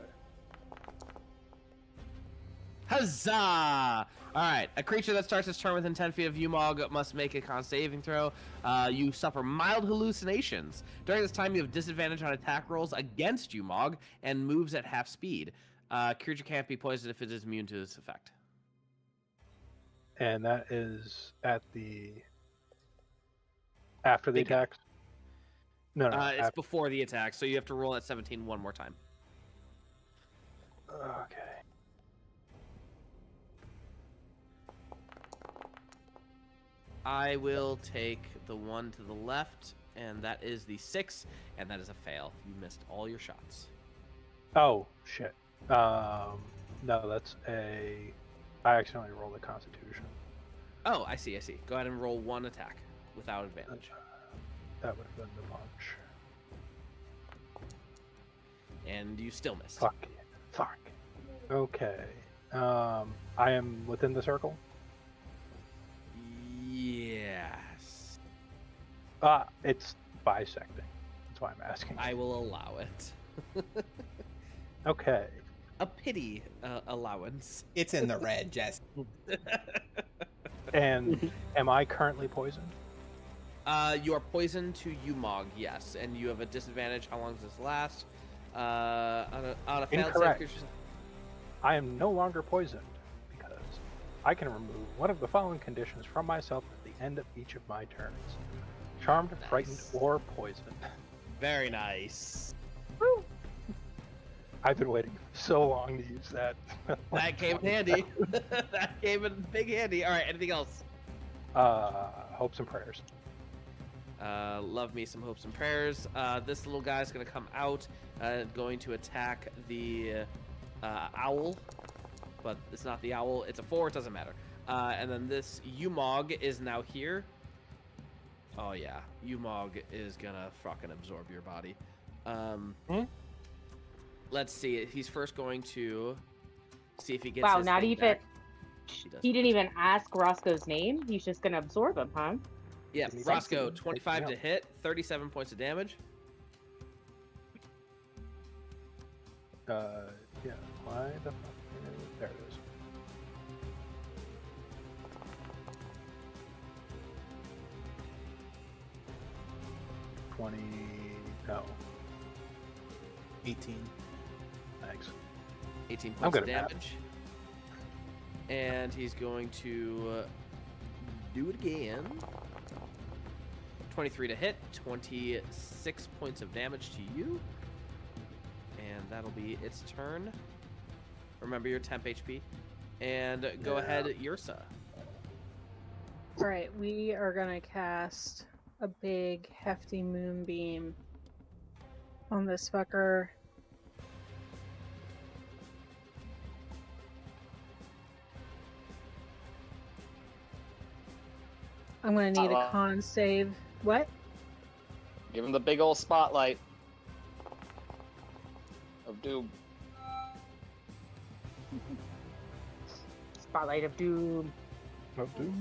Huzzah! All right. A creature that starts its turn within 10 feet of Umog must make a con saving throw. You suffer mild hallucinations. During this time, you have disadvantage on attack rolls against Umog and moves at half speed. Creature can't be poisoned if it is immune to this effect. And that is at the after the Big guy. attacks. No, It's before the attack, so you have to roll at 17 one more time. Okay. I will take the one to the left, and that is the 6, and that is a fail. You missed all your shots. Oh shit. No, that's a. I accidentally rolled a Constitution. Oh, I see. Go ahead and roll one attack without advantage. That would have been the punch. And you still missed. Fuck. Okay. I am within the circle. Yes. It's bisecting. That's why I'm asking. I will allow it. Okay. A pity allowance. It's in the red, Jess. And am I currently poisoned? You are poisoned to Umog, yes, and you have a disadvantage. How long does this last? On a failed save, Incorrect. creatures. I am no longer poisoned because I can remove one of the following conditions from myself at the end of each of my turns: charmed, frightened, Nice. or poisoned. Very nice. I've been waiting so long to use that. That came in handy. That came in big handy. All right, anything else? Hopes and prayers. Love me some hopes and prayers. This little guy's going to come out, going to attack the owl, but it's not the owl. It's a 4. It doesn't matter. And then this Umog is now here. Oh yeah, Umog is gonna fucking absorb your body. Let's see. He's first going to see if he gets. Wow, his not thing even. back. He does. He didn't even ask Roscoe's name. He's just gonna absorb him, huh? Yeah, Give me Roscoe, something. 25 to Pick me hit, 37 points of damage. Yeah. Why the fuck? There it is. No. 18. Thanks. 18 I'm points of good at that. damage. And he's going to do it again. 23 to hit, 26 points of damage to you. And that'll be its turn. Remember your temp HP. And go ahead, Yersa. All right, we are gonna cast a big, hefty moonbeam on this fucker. I'm gonna need a con save. What? Give him the big old spotlight of doom. Spotlight of Doom. Oh, dude.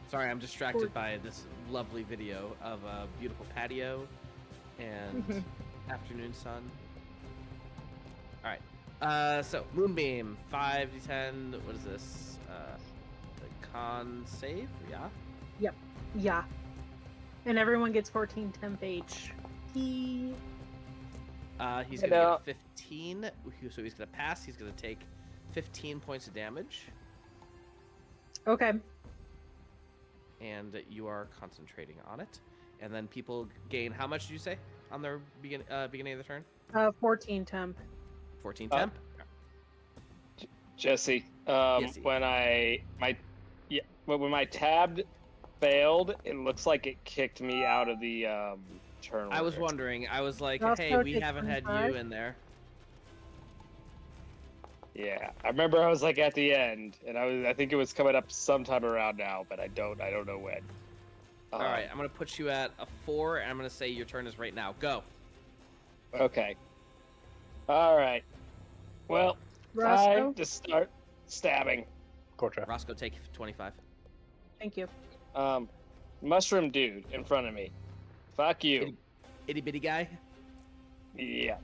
Sorry, I'm distracted by this lovely video of a beautiful patio and afternoon sun. All right. So moonbeam, 5d10. What is this? The con save? Yeah. Yeah. And everyone gets 14 temp HP. He's gonna get a 15. So he's gonna pass. He's gonna take 15 points of damage. Okay. And you are concentrating on it. And then people gain how much did you say on their beginning of the turn? 14 temp. 14 temp. Jesse, Yes, when when my tab failed, it looks like it kicked me out of the turn. I was order. wondering. I was like, Roscoe hey, we takes haven't had 25. you in there. Yeah, I remember I was like at the end, and I think it was coming up sometime around now, but I don't know when. All right, I'm gonna put you at a 4, and I'm gonna say your turn is right now. Go. Okay. All right. Well, Roscoe, time to start stabbing. Gotcha. Roscoe, take 25. thank you. Mushroom dude in front of me. Fuck you. Itty bitty guy. Yeah.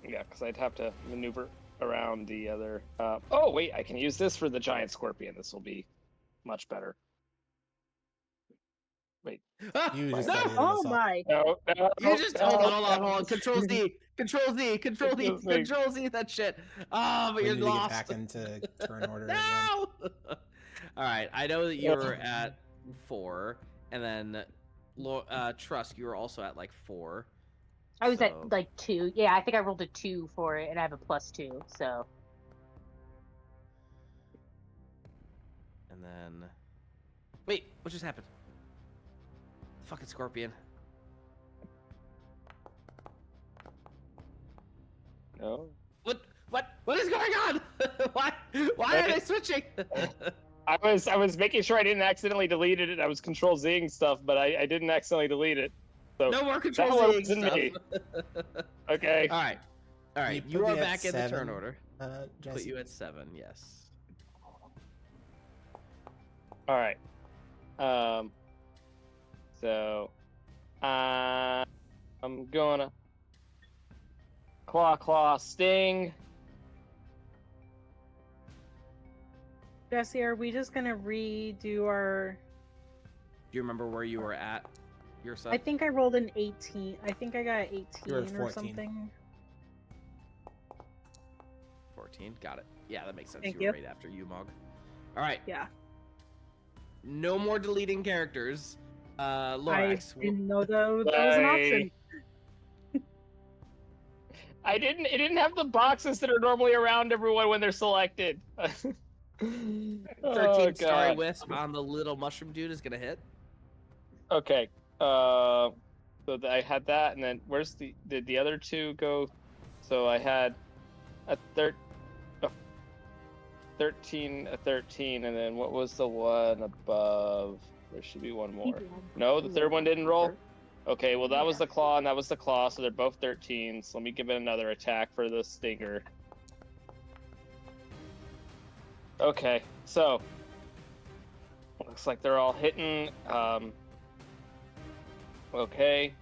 Yeah, because I'd have to maneuver around the other. Oh, wait, I can use this for the giant scorpion. This will be much better. Wait. Ah, You just no! edited Oh us off. my! No, no, You just no, hold on. no. Control Z, Control Z, Control Z, Control Z. Control Z. That shit. Oh, but We you're need to get lost. back into turn order again. No. All right. I know that you were at 4, and then Trusk, you were also at like 4. I was at So- like 2. Yeah, I think I rolled a 2 for it, and I have a +2. So And then, wait, what just happened? Fucking scorpion. No. What is going on? Why are they switching? I was making sure I didn't accidentally delete it. I was Control Zing stuff, but I didn't accidentally delete it. So No more that Control one Z wasn't stuff. me. Okay. All right. Can You put are me at back in the turn 7, order. Put Jesse? you at 7. Yes. All right. So, I'm gonna claw sting. Jesse, are we just gonna redo our? Do you remember where you were at yourself? I think I rolled an 18. I think I got 18 You're at or 14. something. 14. Got it. Yeah, that makes sense. Thank you were you. right after you, Mog. All right. Yeah. No more deleting characters. I Lorax. didn't know that was an option. It didn't have the boxes that are normally around everyone when they're selected. 13 Oh, Starry God. Wisp on the little mushroom dude is gonna hit. Okay. So I had that, and then where's did the other two go? So I had a 13, and then what was the one above? There should be one more. No, the third one didn't roll? Okay, well that was the claw and that was the claw, so they're both 13s. Let me give it another attack for the stinger. Okay, so looks like they're all hitting. Okay,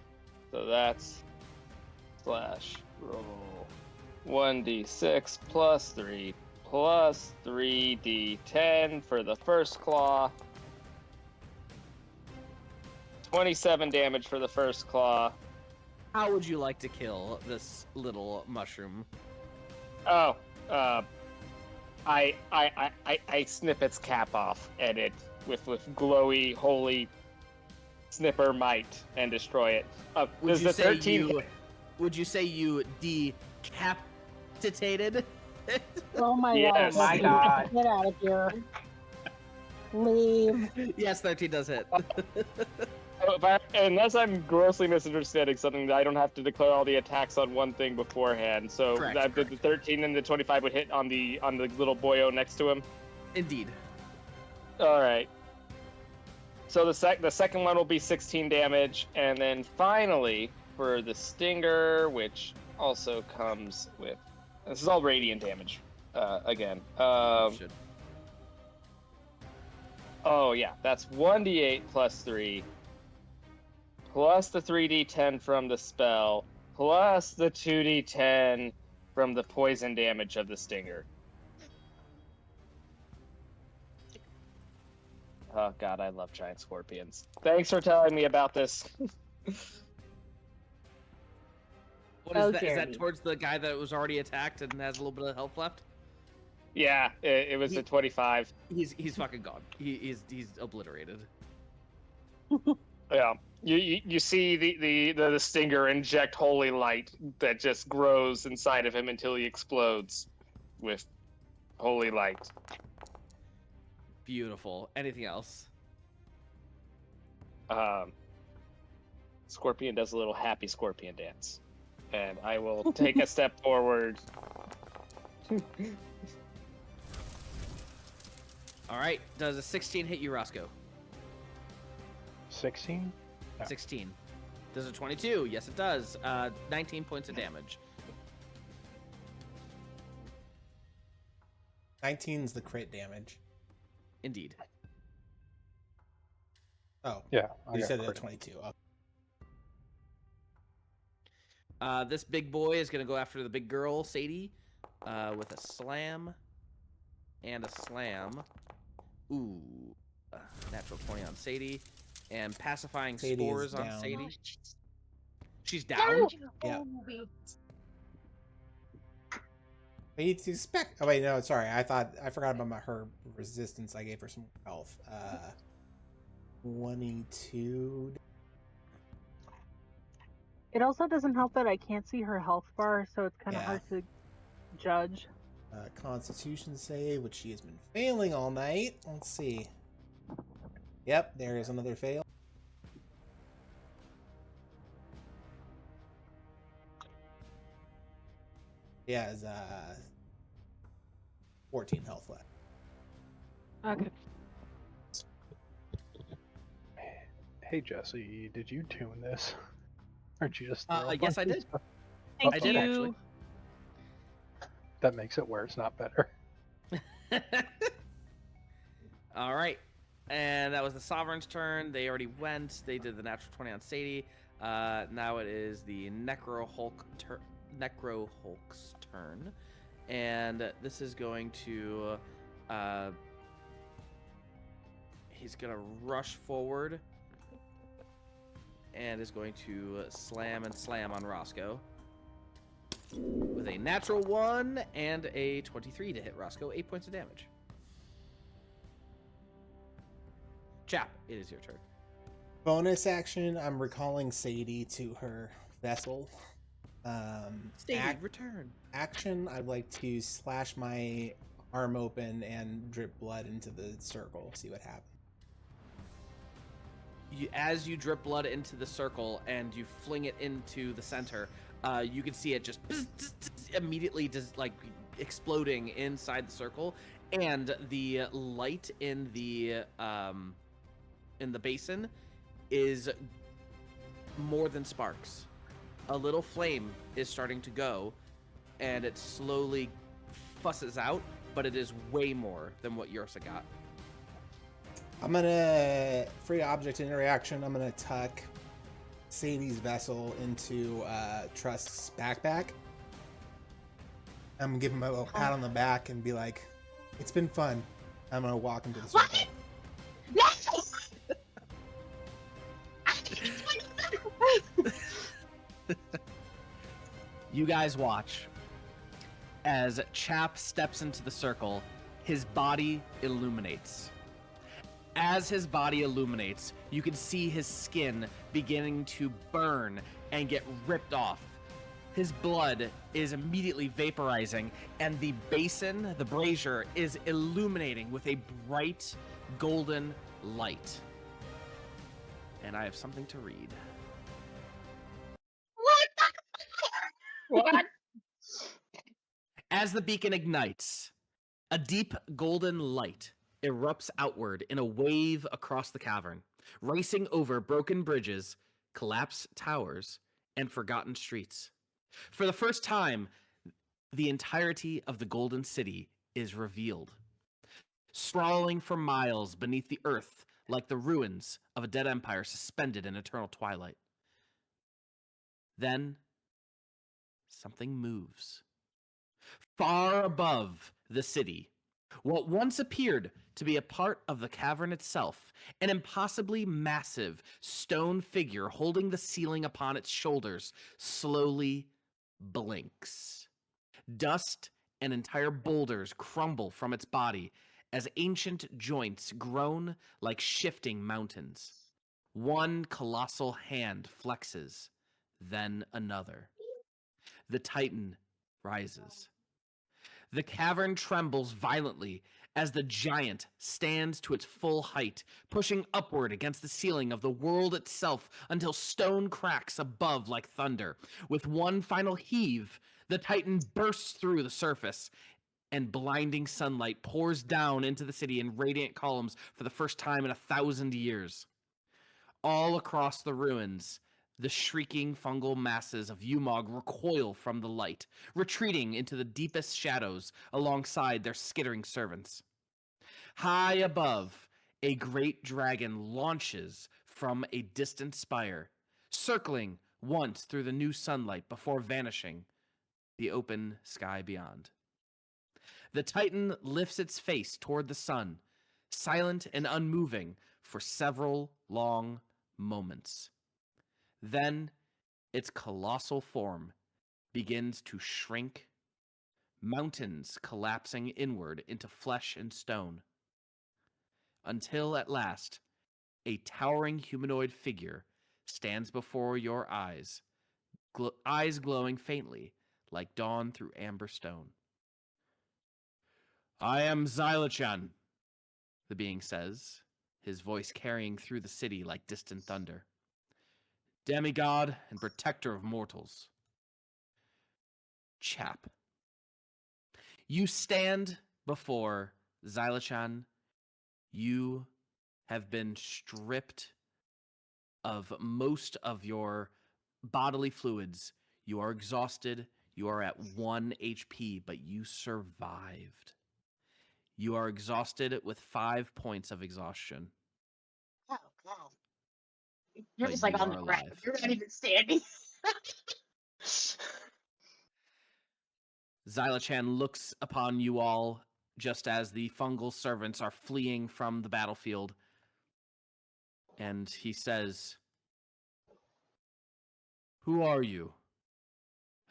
so that's slash roll 1d6 plus 3 plus 3d10 for the first claw. 27 damage for the first claw. How would you like to kill this little mushroom? Oh, I snip its cap off and it with glowy holy snipper might and destroy it. Does the 13 would you say you decapitated? Oh my Yes. god. My God. Get out of here. Leave. Yes, 13 does hit. Unless I'm grossly misunderstanding something, I don't have to declare all the attacks on one thing beforehand. So Correct, the 13 and the 25 would hit on the little boyo next to him. Indeed. All right. So the second one will be 16 damage, and then finally for the stinger, which also comes with this is all radiant damage again. Should. Oh yeah, that's 1d8 plus 3. Plus the 3d10 from the spell, plus the 2d10 from the poison damage of the stinger. Oh god, I love giant scorpions. Thanks for telling me about this. What is Oh, that? Is that Jeremy. towards the guy that was already attacked and has a little bit of health left? Yeah, it was a 25. He's fucking gone. He's obliterated. Yeah. You see the stinger inject holy light that just grows inside of him until he explodes with holy light. Beautiful. Anything else? Scorpion does a little happy scorpion dance. And I will take a step forward. All right. Does a 16 hit you, Roscoe? 16? No. 16. Does a 22? Yes, it does. 19 points of damage. 19's the crit damage. Indeed. Oh, Yeah. I you got said it at crit. 22. Oh. This big boy is going to go after the big girl, Sadie, with a slam and a slam. Ooh, natural 20 on Sadie. And pacifying Sadie is spores on down. Sadie. She's No! down? Yeah. Oh, wait. I need to expect. Oh wait, no, sorry. I forgot about her resistance. I gave her some health. 22. It also doesn't help that I can't see her health bar, so it's kind of Yeah. hard to judge. Constitution save, which she has been failing all night. Let's see. Yep, there is another fail. She has 14 health left. Okay. Hey Jesse, did you tune this? Aren't you just? Yes, I did. Thank I did, you. actually. That makes it worse, not better. All right. And that was the Sovereign's turn. They already went. They did the natural 20 on Sadie. Now it is the Necro Hulk's turn. And this is going to... he's going to rush forward. And is going to slam on Roscoe. With a natural 1 and a 23 to hit Roscoe. 8 points of damage. Chap, it is your turn. Bonus action, I'm recalling Sadie to her vessel. Sadie, return. Action, I'd like to slash my arm open and drip blood into the circle. See what happens. As you drip blood into the circle and you fling it into the center, you can see it just immediately exploding inside the circle, and the light in the basin is more than sparks. A little flame is starting to go, and it slowly fusses out, but it is way more than what Yersa got. I'm gonna, free object interaction, I'm gonna tuck Sadie's vessel into Trusk's backpack. I'm gonna give him a little pat on the back and be like, "It's been fun." I'm gonna walk into the circle. You guys watch as Chap steps into the circle. His body illuminates. As his body illuminates, you can see his skin beginning to burn and get ripped off. His blood is immediately vaporizing, and the basin, the brazier, is illuminating with a bright golden light. And I have something to read. What? As the beacon ignites, a deep golden light erupts outward in a wave across the cavern, racing over broken bridges, collapsed towers, and forgotten streets. For the first time, the entirety of the Golden City is revealed, sprawling for miles beneath the earth like the ruins of a dead empire suspended in eternal twilight. Then, something moves. Far above the city, what once appeared to be a part of the cavern itself, an impossibly massive stone figure holding the ceiling upon its shoulders, slowly blinks. Dust and entire boulders crumble from its body as ancient joints groan like shifting mountains. One colossal hand flexes, then another. The Titan rises. The cavern trembles violently as the giant stands to its full height, pushing upward against the ceiling of the world itself until stone cracks above like thunder. With one final heave, the Titan bursts through the surface, and blinding sunlight pours down into the city in radiant columns for the first time in 1,000 years. All across the ruins, the shrieking fungal masses of Umog recoil from the light, retreating into the deepest shadows alongside their skittering servants. High above, a great dragon launches from a distant spire, circling once through the new sunlight before vanishing the open sky beyond. The Titan lifts its face toward the sun, silent and unmoving for several long moments. Then its colossal form begins to shrink, mountains collapsing inward into flesh and stone, until at last a towering humanoid figure stands before your eyes, eyes glowing faintly like dawn through amber stone. "I am Xylachan," the being says, his voice carrying through the city like distant thunder. "Demigod and protector of mortals." Chap. You stand before Xylachan. You have been stripped of most of your bodily fluids. You are exhausted. You are at 1 HP, but you survived. You are exhausted with 5 points of exhaustion. Oh god. You're But just like you on the are ground. alive. You're not even standing. Xylachan looks upon you all just as the fungal servants are fleeing from the battlefield. And he says, "Who are you?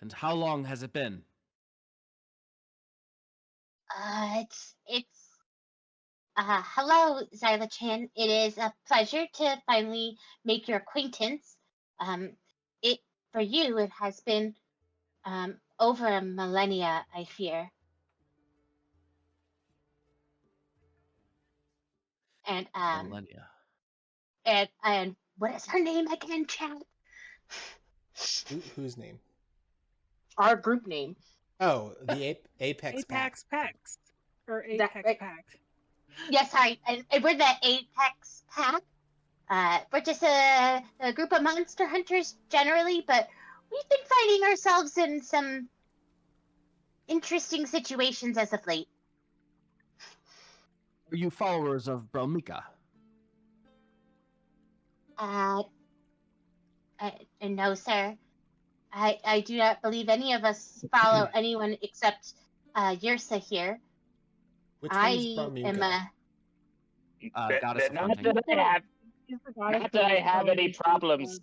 And how long has it been?" Hello, Xylachan. It is a pleasure to finally make your acquaintance. It for you, it has been over a millennia, I fear. And Millennia. and what is her name again, Chad? Whose name? Our group name. Oh, the Apex Pack. Apex Pact. Or That Apex right. Pact. Yes, and we're the Apex Pack. We're just a group of monster hunters generally, but we've been finding ourselves in some interesting situations as of late. Are you followers of Bromika? No, sir. I do not believe any of us follow anyone except Yersa here. Which I one's Bromika? am Goddess of Not hunting. that I have any problems.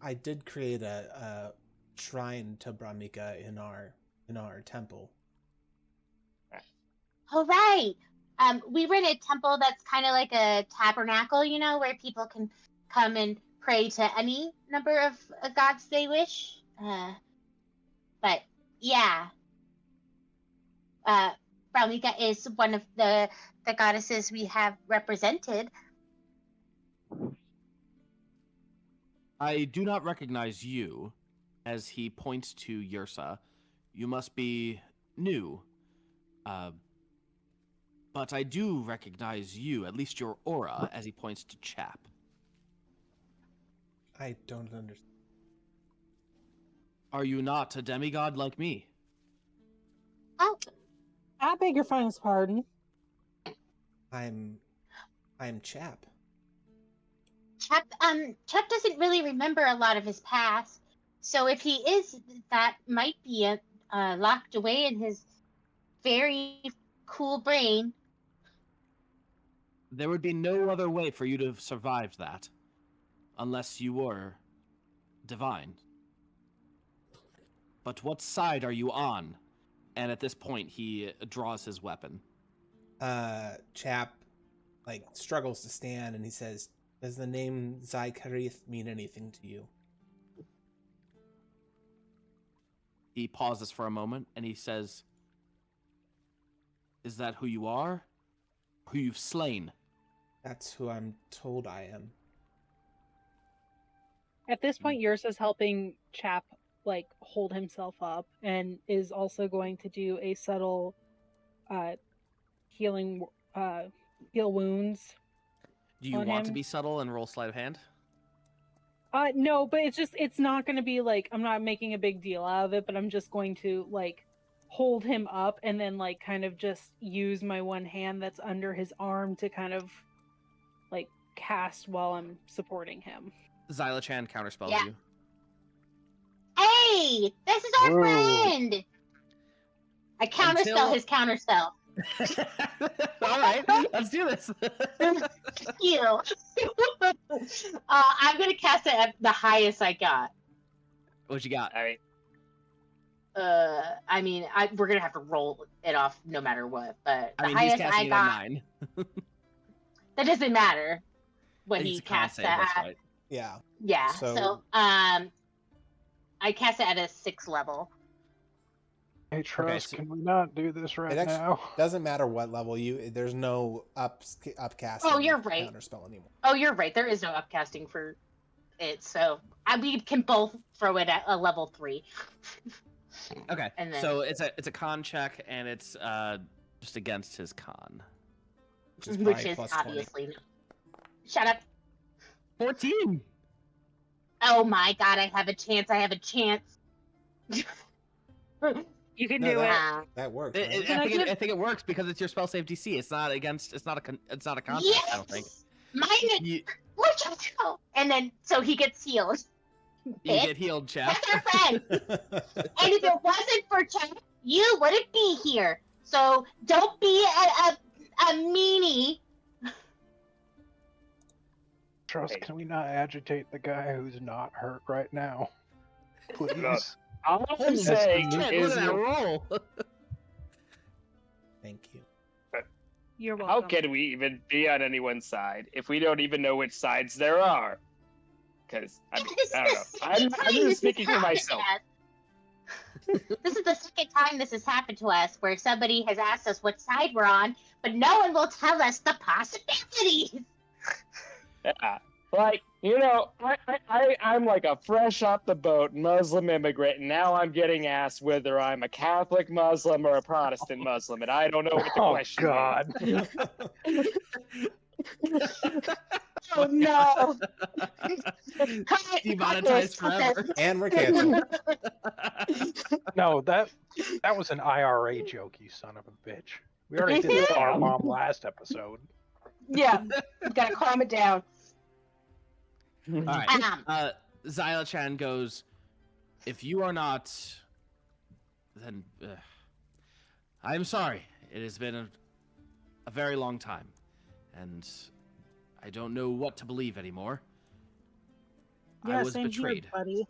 I did create a shrine to Bromika in our temple. Oh, right. We run a temple that's kind of like a tabernacle, you know, where people can come and pray to any number of gods they wish. But yeah, Brahmika is one of the goddesses we have represented. I do not recognize you, as he points to Yersa. You must be new. But I do recognize you, at least your aura, as he points to Chap. I don't understand. Are you not a demigod like me? Oh, I beg your finest pardon. I'm Chap. Chap doesn't really remember a lot of his past, so if he is, that might be locked away in his very cool brain. There would be no other way for you to have survived that, unless you were divine. But what side are you on? And at this point, he draws his weapon. Chap struggles to stand, and he says, "Does the name Zykarith mean anything to you?" He pauses for a moment, and he says, "Is that who you are? Who you've slain?" That's who I'm told I am. At this point, Yersa's helping Chap hold himself up, and is also going to do a subtle heal wounds. Do you on want to him. be subtle and roll sleight of hand? No, but it's not going to be I'm not making a big deal out of it, but I'm just going to hold him up and then kind of just use my one hand that's under his arm to kind of cast while I'm supporting him. Xylachan counterspells Yeah. you. Hey, this is our Whoa. friend. I counterspell Until- his counterspell. All right, let's do this. You. I'm gonna cast it at the highest I got. What you got? All right. I mean, we're gonna have to roll it off no matter what. But the I mean, he's highest I casting it at got, 9. that doesn't matter. When It's he a con casts save, that, that's right. Yeah. yeah. So- So, I cast it at a 6th level. Hey, Trusk, so- can we not do this right actually- now? Doesn't matter what level there's no upcasting. Oh, you're right. Counterspell anymore. Oh, you're right. There is no upcasting for it, so we can both throw it at a level 3. Okay, And then- so it's a con check, and it's just against his con. Which is, Which probably is plus 20. obviously. Shut up. 14. Oh my god, I have a chance. I have a chance. You can No, do it. That works. I Right? Can I think it works because it's your spell save DC. It's not against. It's not a con check, I don't think. Yes! Mine is. You, Watch out! And then, so he gets healed. you get healed, Chap. That's our friend. And if it wasn't for Chap, you wouldn't be here. So don't be a meanie. Trusk, can we not agitate the guy who's not hurt right now? Please. Look, all I'm That's saying the Look is, at that roll. Thank you. You're how welcome. can we even be on anyone's side if we don't even know which sides there are? Because I don't know. I'm just speaking for myself. This is the second time this has happened to us, where somebody has asked us what side we're on, but no one will tell us the possibilities. Yeah. Like, you know, I'm like a fresh off the boat Muslim immigrant, and now I'm getting asked whether I'm a Catholic Muslim or a Protestant Muslim, and I don't know what the Oh, question God. Oh no! Demonetized forever. And we're canceled. No, that was an IRA joke, you son of a bitch. We already did the car bomb last episode. Yeah, you gotta calm it down. All right. Xylachan goes, if you are not, then I'm sorry. It has been a very long time, and I don't know what to believe anymore. Yeah, I was same betrayed. here, buddy.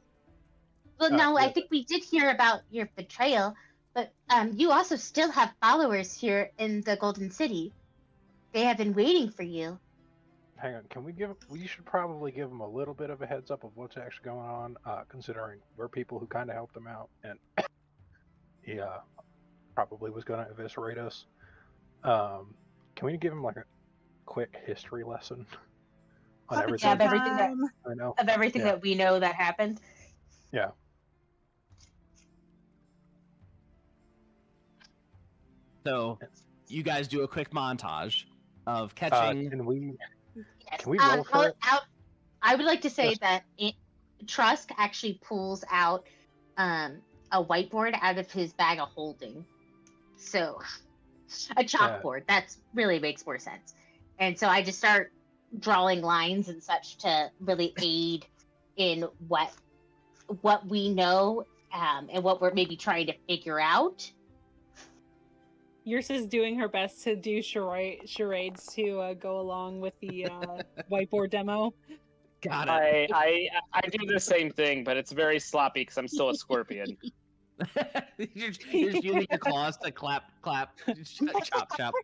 Well, no, yeah. I think we did hear about your betrayal, but you also still have followers here in the Golden City. They have been waiting for you. Hang on, we should probably give him a little bit of a heads up of what's actually going on, considering we're people who kind of helped him out, and he probably was going to eviscerate us. Can we give him like a quick history lesson on everything? of everything that- I know. Of everything Yeah. that we know that happened. Yeah. So you guys do a quick montage of catching. Can we Yes. Can we roll for it? I would like to say Yes. that Trusk actually pulls out a whiteboard out of his bag of holding. So, a chalkboard. That really makes more sense. And so I just start drawing lines and such to really aid in what we know and what we're maybe trying to figure out. Yersa's doing her best to do charades to go along with the whiteboard demo. Got it. I do the same thing, but it's very sloppy because I'm still a scorpion. you're just using your claws to clap, chop, chop.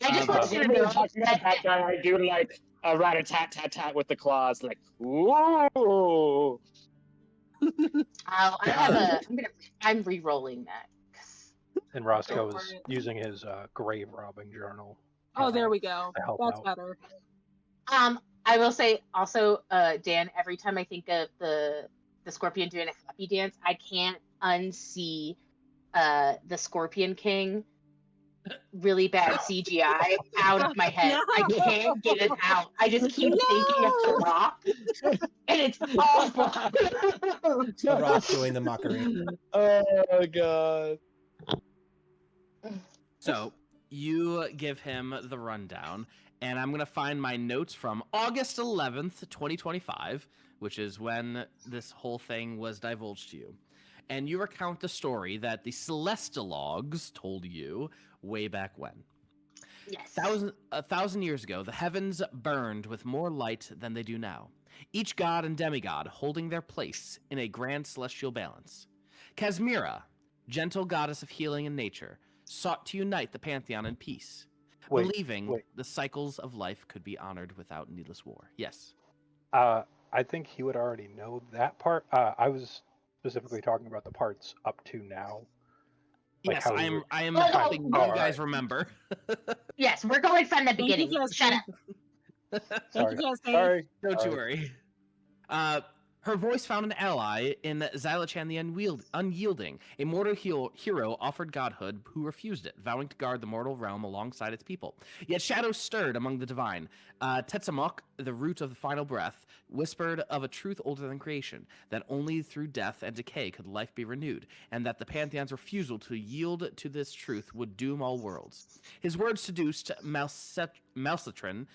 I just want you to When know you're talking about that guy, I do like a rat-a-tat-tat-tat with the claws, like, ooh. I'm re-rolling that. And Roscoe for is it. using his grave robbing journal. Oh, there we go. to help That's out. better. I will say also, Dan, every time I think of the scorpion doing a happy dance, I can't unsee the Scorpion King really bad CGI out of my head. I can't get it out. I just keep thinking of The Rock, and it's awful. The Rock doing the mockery. Oh, God. So you give him the rundown, and I'm gonna find my notes from August 11th, 2025. which is when this whole thing was divulged to you. And you recount the story that the Celestialogs told you way back when. Yes. 1,000 years ago, the heavens burned with more light than they do now, each god and demigod holding their place in a grand celestial balance. Kasmira, gentle goddess of healing and nature, sought to unite the pantheon in peace, believing the cycles of life could be honored without needless war. Yes. I think he would already know that part. I was specifically talking about the parts up to now. Like yes, I am Oh, hoping you all guys right. remember. Yes, we're going from the beginning. you, Shut Justin. up. Sorry. Thank you, Justin. Sorry. Don't you Sorry. worry. Her voice found an ally in Xylachan the Unyielding, a mortal hero offered godhood who refused it, vowing to guard the mortal realm alongside its people. Yet shadows stirred among the divine. Tetsamok, the root of the final breath, whispered of a truth older than creation, that only through death and decay could life be renewed, and that the Pantheon's refusal to yield to this truth would doom all worlds. His words seduced Malcitran,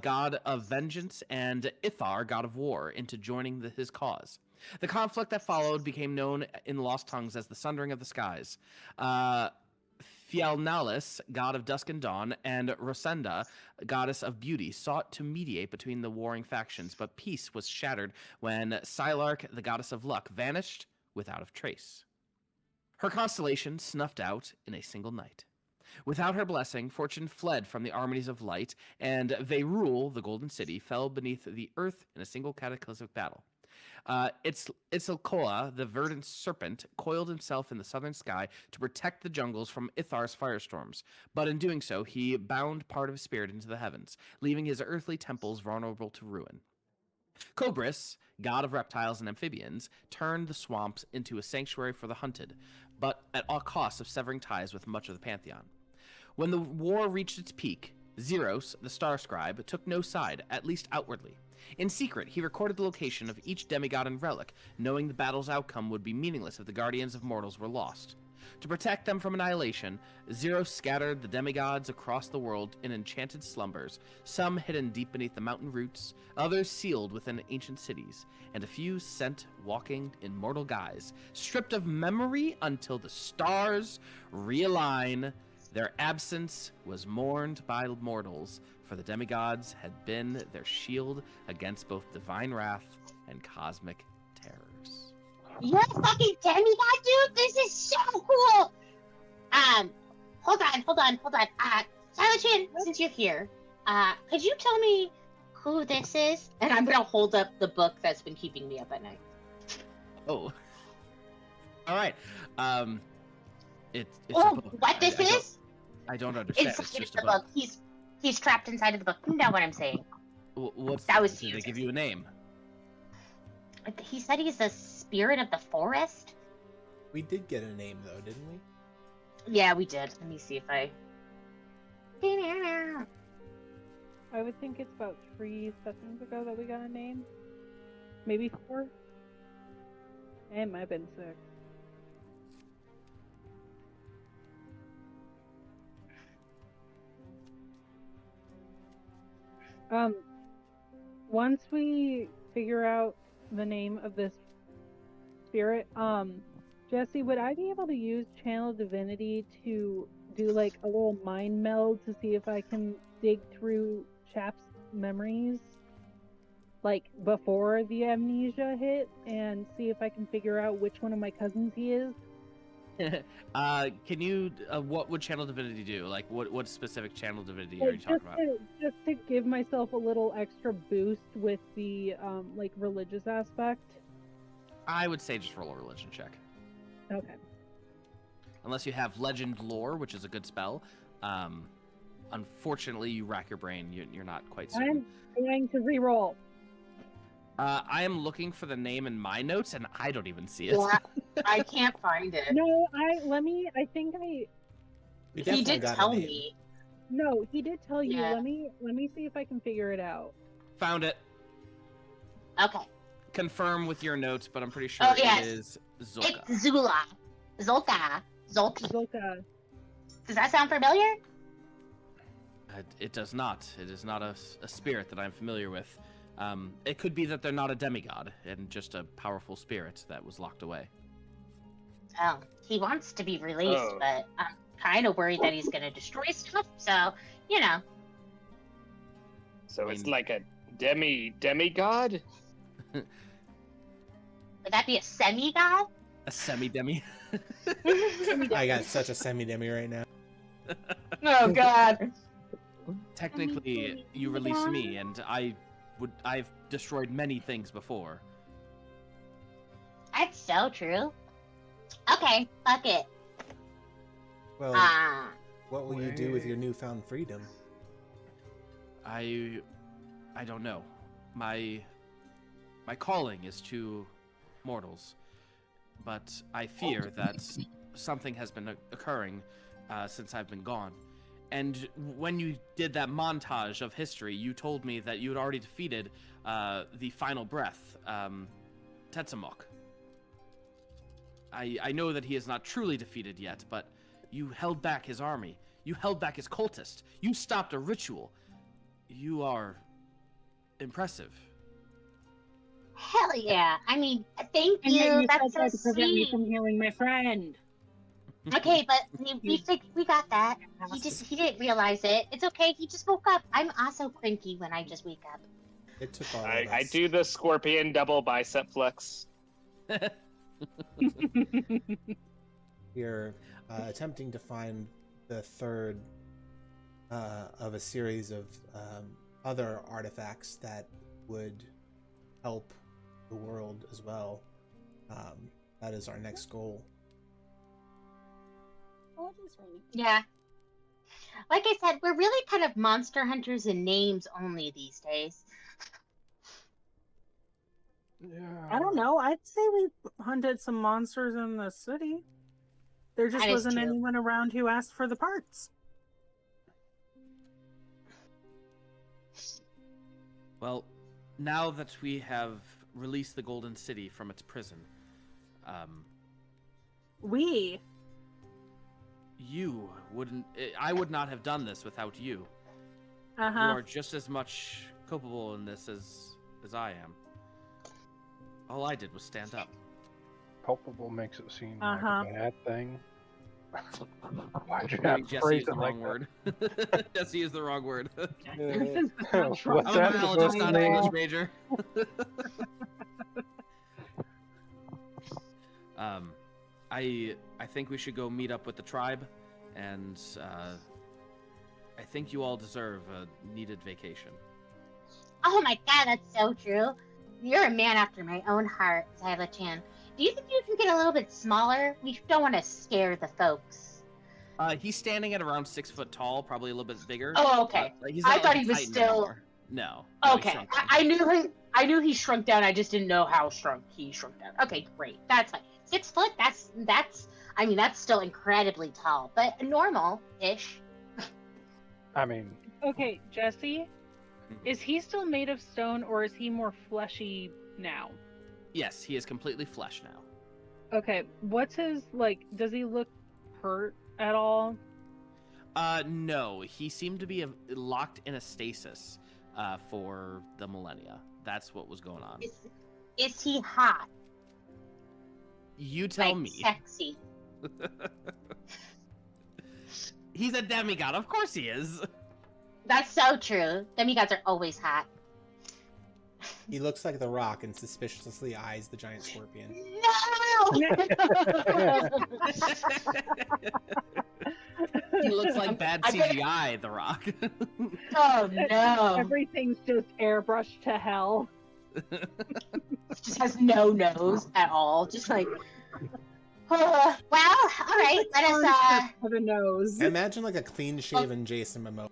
god of vengeance, and Ithar, god of war, into joining his cause. The conflict that followed became known in lost tongues as the Sundering of the Skies. Fialnalis, god of dusk and dawn, and Rosenda, goddess of beauty, sought to mediate between the warring factions, but peace was shattered when Sylark, the goddess of luck, vanished without a trace. Her constellation snuffed out in a single night. Without her blessing, fortune fled from the armies of light, and Veyrul, the Golden City, fell beneath the earth in a single cataclysmic battle. Itzalcoa, the verdant serpent, coiled himself in the southern sky to protect the jungles from Ithar's firestorms, but in doing so, he bound part of his spirit into the heavens, leaving his earthly temples vulnerable to ruin. Cobris, god of reptiles and amphibians, turned the swamps into a sanctuary for the hunted, but at all costs of severing ties with much of the pantheon. When the war reached its peak, Zeros, the star scribe, took no side, at least outwardly. In secret, he recorded the location of each demigod and relic, knowing the battle's outcome would be meaningless if the guardians of mortals were lost. To protect them from annihilation, Zeros scattered the demigods across the world in enchanted slumbers, some hidden deep beneath the mountain roots, others sealed within ancient cities, and a few sent walking in mortal guise, stripped of memory until the stars realign. Their absence was mourned by mortals, for the demigods had been their shield against both divine wrath and cosmic terrors. You're a fucking demigod, dude. This is so cool. Hold on. Silachan, since you're here, could you tell me who this is? And I'm gonna hold up the book that's been keeping me up at night. Oh. All right. It's Oh, a book. what this is? I don't understand. Inside It's just of a the book. book. He's trapped inside of the book. You know what I'm saying? What's That was did they Jesus. give you a name? He said he's the spirit of the forest. We did get a name though, didn't we? Yeah, we did. Let me see if I. I would think it's about 3 sessions ago that we got a name. Maybe 4. It might have been 6. Once we figure out the name of this spirit, Jesse, would I be able to use Channel Divinity to do like a little mind meld to see if I can dig through Chap's memories, like before the amnesia hit, and see if I can figure out which one of my cousins he is? Can you? What would Channel Divinity do? Like, what specific Channel Divinity are you talking about? Just to give myself a little extra boost with the like religious aspect. I would say just roll a religion check. Okay. Unless you have Legend Lore, which is a good spell. Unfortunately, you rack your brain. You're not quite certain. I'm going to re-roll. I am looking for the name in my notes, and I don't even see it. Yeah, I can't find it. No, We He definitely did got a tell name. me. No, he did tell you. Yeah. Let me see if I can figure it out. Found it. Okay. Confirm with your notes, but I'm pretty sure Oh, yes. it is Zolka. It's Zula. Zolka. Zolka. Does that sound familiar? It does not. It is not a spirit that I'm familiar with. It could be that they're not a demigod and just a powerful spirit that was locked away. Oh, he wants to be released, Oh. but I'm kind of worried that he's going to destroy stuff. So, you know. So it's mean- like a demigod? Would that be a semi-god? A semi-demi. I got such a semi-demi right now. Oh, God. Technically, you released me, and I've destroyed many things before. That's so true. Okay, fuck it. Well, Ah. what will you do with your newfound freedom? I don't know. My calling is to mortals, but I fear that something has been occurring since I've been gone. And when you did that montage of history, you told me that you had already defeated the final breath, Tetsamok. I know that he is not truly defeated yet, but you held back his army. You held back his cultist. You stopped a ritual. You are impressive. Hell yeah. I mean, thank And yet you. you That's tried so to prevent me sweet. from healing my friend. Okay, but we got that. He didn't realize it. It's okay. He just woke up. I'm also cranky when I just wake up. It took all of I us. do the scorpion double bicep flex. We're attempting to find the third of a series of other artifacts that would help the world as well. That is our next goal. Oh, it is really Yeah. Like I said, we're really kind of monster hunters in names only these days. Yeah. I don't know. I'd say we hunted some monsters in the city. There just That is wasn't true. anyone around who asked for the parts. Well, now that we have released the Golden City from its prison, you wouldn't. I would not have done this without you. You are just as much culpable in this as I am. All I did was stand up. Culpable makes it seem Uh-huh. like a bad thing. Why'd you I have think to Jesse phrase used the it like wrong word. Jesse used the wrong word. that? What's What's I'm a that biologist, supposed not to an mean? English major. I think we should go meet up with the tribe, and I think you all deserve a needed vacation. Oh my god, that's so true. You're a man after my own heart, Zyla-chan. Do you think you can get a little bit smaller? We don't want to scare the folks. He's standing at around 6 foot tall, probably a little bit bigger. Oh, okay. But he's I not thought like he was Titan still- anymore. No. he Okay, shrunk down. I knew he shrunk down. I just didn't know how he shrunk down. Okay, great. That's fine. 6 foot. That's. I mean, that's still incredibly tall, but normal-ish. I mean, Okay, Jesse, is he still made of stone or is he more fleshy now? Yes, he is completely flesh now. Okay, what's his, like, does he look hurt at all? No, he seemed to be locked in a stasis for the millennia. That's what was going on. Is he hot? You tell Like me. sexy? He's a demigod. Of course he is. That's so true. Demigods are always hot. He looks like the Rock and suspiciously eyes the giant scorpion. No! He looks like bad I bet- CGI, The Rock. Oh no! Everything's just airbrushed to hell. Just has no nose at all. Just like. Well, all right. Let us. For the nose. Imagine like a clean-shaven Jason Momoa.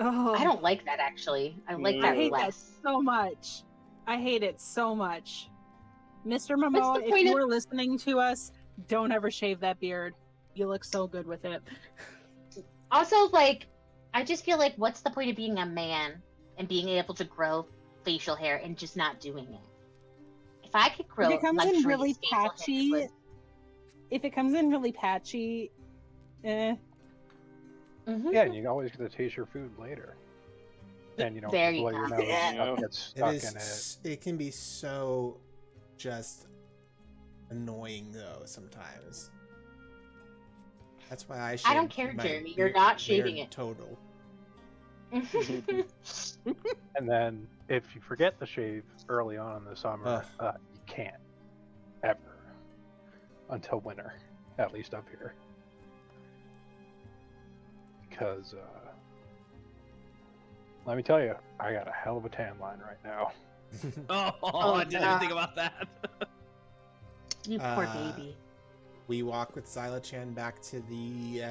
Oh, I don't like that actually. I like I that hate that less. so much. I hate it so much. Mr. What's Momoa, the if point you of- are listening to us, don't ever shave that beard. You look so good with it. Also, like, I just feel like, what's the point of being a man and being able to grow facial hair and just not doing it? If I could grow If it comes in luxurious really facial hair, patchy, it if it comes in really patchy, would- Mhm. yeah, and you always get to taste your food later. and you don't There you blow your go. nose, Yeah. stuff gets It stuck is. in it. It can be so just annoying though sometimes. That's why I I don't shaved care, my Jeremy. You're not shaving beard it. total. And then if you forget to shave early on in the summer, you can't ever until winter, at least up here, because let me tell you, I got a hell of a tan line right now. Oh, I didn't even no. think about that. You poor baby. We walk with Silas-chan back to the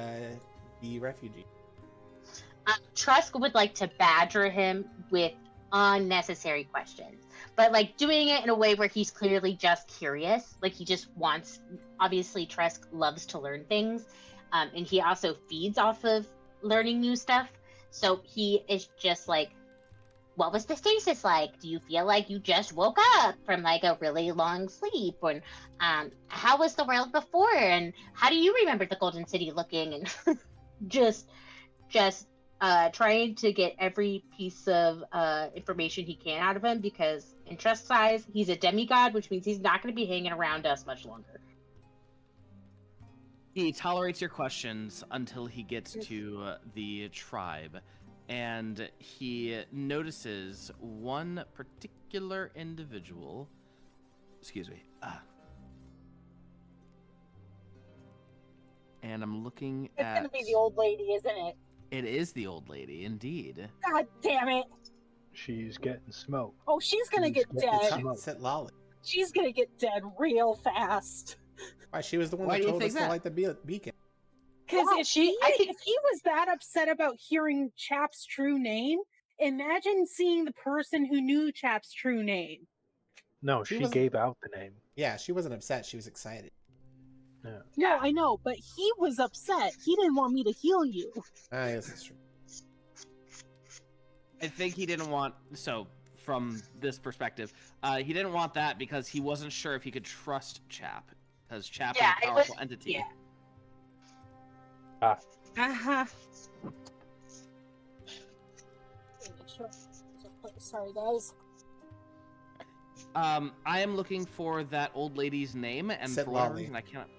refugee. Trusk would like to badger him with unnecessary questions, but like doing it in a way where he's clearly just curious. Like he just wants. Obviously, Trusk loves to learn things, and he also feeds off of learning new stuff. So he is just like, "What was the stasis like? Do you feel like you just woke up from like a really long sleep? And how was the world before? And how do you remember the Golden City looking?" And just trying to get every piece of information he can out of him, because in Trusk's eyes, he's a demigod, which means he's not going to be hanging around us much longer. He tolerates your questions until he gets to the tribe, and he notices one particular individual. Excuse me. And I'm looking It's at. gonna be the old lady, isn't it? It is the old lady, indeed. God damn it! She's getting smoked. Oh, she's gonna She's get getting dead. smoked. Sit lolly. She's gonna get dead real fast. Why, she was the one Why that do you told think us to that? light the beacon. Because Well, if he I think- if he was that upset about hearing Chap's true name, imagine seeing the person who knew Chap's true name. No, She she wasn't- gave out the name. Yeah, she wasn't upset. She was excited. Yeah. No, I know, but he was upset. He didn't want me to heal you. I guess that's true. I think he didn't want. So, from this perspective, he didn't want that because he wasn't sure if he could trust Chap, because Chap Yeah, is a it powerful was- entity. yeah. Uh-huh. Sorry, guys. I am looking for that old lady's name, and Sit for whatever Lolly. reason I cannot.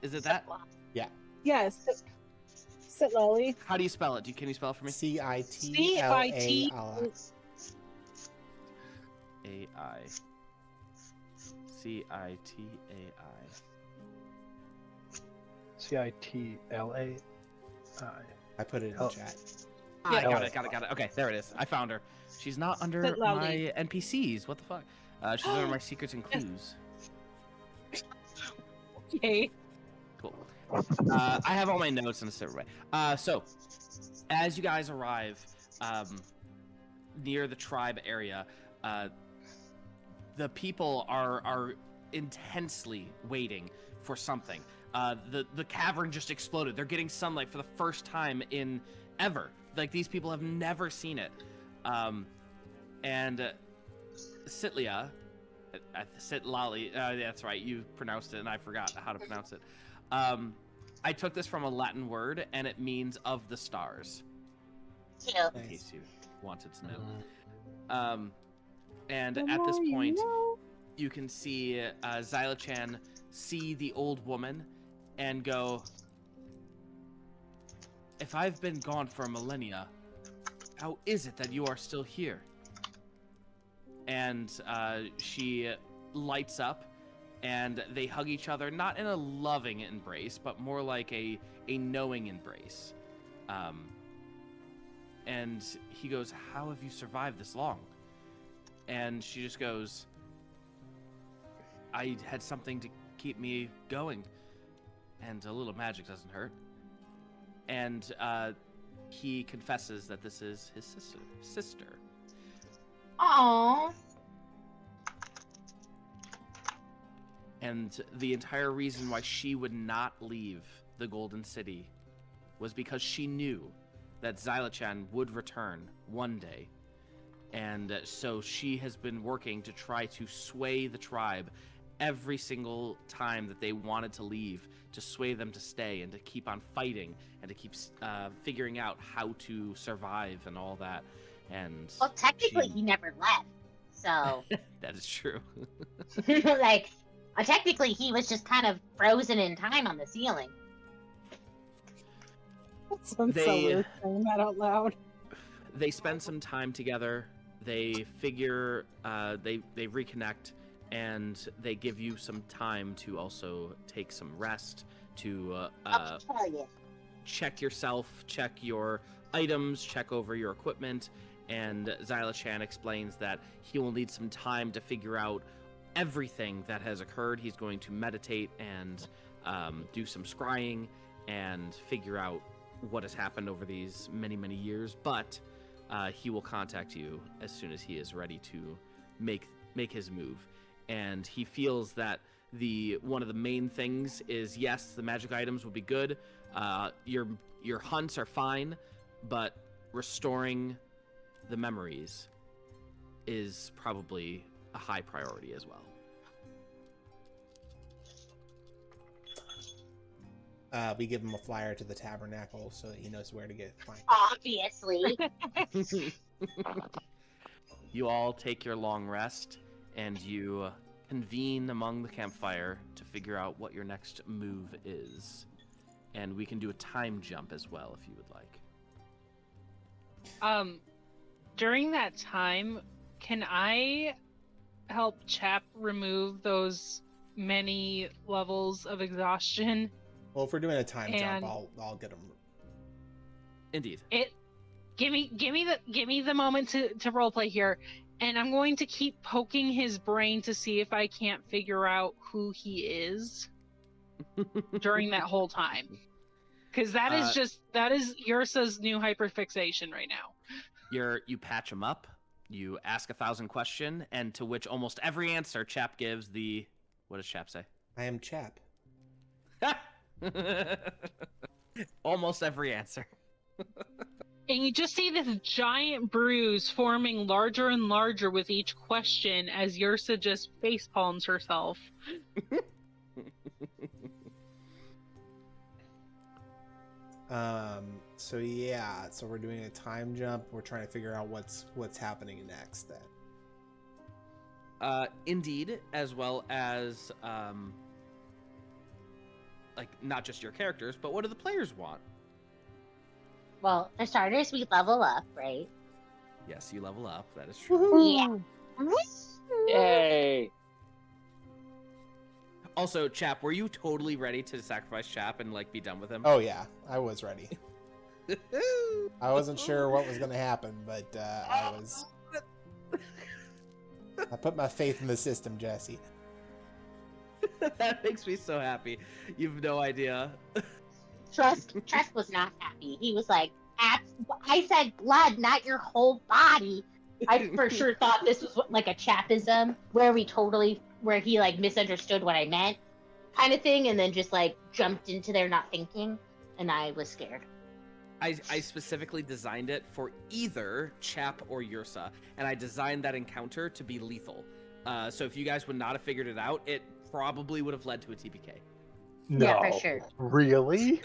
Is it that? Yes. Sit lolly. How do you spell it? Can you spell it for me? CITLALI. A-I. C-I-T-A-I. CITLAI. I put it in the chat. I got it. Okay, there it is. I found her. She's not under Sit loudly. my NPCs. What the fuck? She's under my secrets and clues. Okay. Cool. I have all my notes in a separate way. So, as you guys arrive near the tribe area, the people are intensely waiting for something. The cavern just exploded. They're getting sunlight for the first time in ever. Like, these people have never seen it. And Sitlia, Sitlali, that's right, you pronounced it and I forgot how to pronounce it. I took this from a Latin word, and it means "of the stars," Cute. in case you wanted to know. And at this point, you can see Xyla-chan see the old woman and go, "If I've been gone for millennia, how is it that you are still here?" And she lights up, and they hug each other, not in a loving embrace, but more like a knowing embrace. And he goes, "How have you survived this long?" And she just goes, "I had something to keep me going, and a little magic doesn't hurt." And he confesses that this is his sister. Aww. And the entire reason why she would not leave the Golden City was because she knew that Xyla-chan would return one day. And so she has been working to try to sway the tribe every single time that they wanted to leave, to sway them to stay and to keep on fighting and to keep figuring out how to survive and all that. And Well, technically, she- he never left. So, that is true. like, technically, he was just kind of frozen in time on the ceiling. That sounds so They- weird saying that out loud. They spend some time together. They figure they reconnect, and they give you some time to also take some rest, to I'll tell you. check yourself, check your items, check over your equipment. And Xyla-Chan explains that he will need some time to figure out everything that has occurred. He's going to meditate and do some scrying and figure out what has happened over these many, many years. But he will contact you as soon as he is ready to make his move. And he feels that one of the main things is, yes, the magic items will be good. Your hunts are fine, but restoring the memories is probably a high priority as well. We give him a flyer to the tabernacle so that he knows where to get fine. Obviously. You all take your long rest, and you convene among the campfire to figure out what your next move is. And we can do a time jump as well if you would like. During that time, can I help Chap remove those many levels of exhaustion? Well, if we're doing a time And- jump, I'll get him. Indeed. Give me the moment to roleplay here, and I'm going to keep poking his brain to see if I can't figure out who he is during that whole time. Because that is Yersa's new hyperfixation right now. You patch him up, you ask 1,000 question, and to which almost every answer Chap gives what does Chap say? I am Chap. Almost every answer. And you just see this giant bruise forming larger and larger with each question as Yersa just facepalms herself. So yeah, so we're doing a time jump. We're trying to figure out what's happening next then. Indeed, as well as like not just your characters, but what do the players want? Well, for starters, we level up, right? Yes, you level up. That is true. Yeah. Yay! Also, Chap, were you totally ready to sacrifice Chap and like be done with him? Oh yeah, I was ready. I wasn't sure what was going to happen, but I was. I put my faith in the system, Jesse. That makes me so happy. You've no idea. Trusk was not happy. He was like, I said blood, not your whole body. I for sure thought this was like a Chapism where he like misunderstood what I meant kind of thing and then just like jumped into there not thinking, and I was scared. I specifically designed it for either Chap or Yersa, and I designed that encounter to be lethal. So if you guys would not have figured it out, it probably would have led to a TPK. No. Yeah, for sure. Really?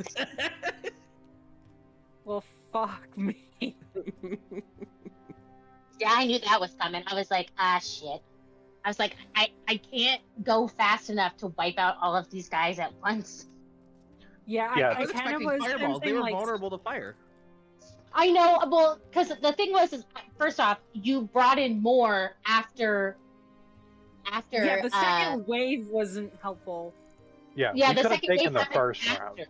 Well, fuck me. Yeah, I knew that was coming. I was like, shit. I was like, I can't go fast enough to wipe out all of these guys at once. Yeah, Yeah, I I was kind of expecting was fireballs. They sensing, were like, vulnerable to fire. I know, well, because the thing was, is first off, you brought in more after. Yeah, the second wave wasn't helpful. Yeah, Yeah, we the could have second taken wave the happened first after. round.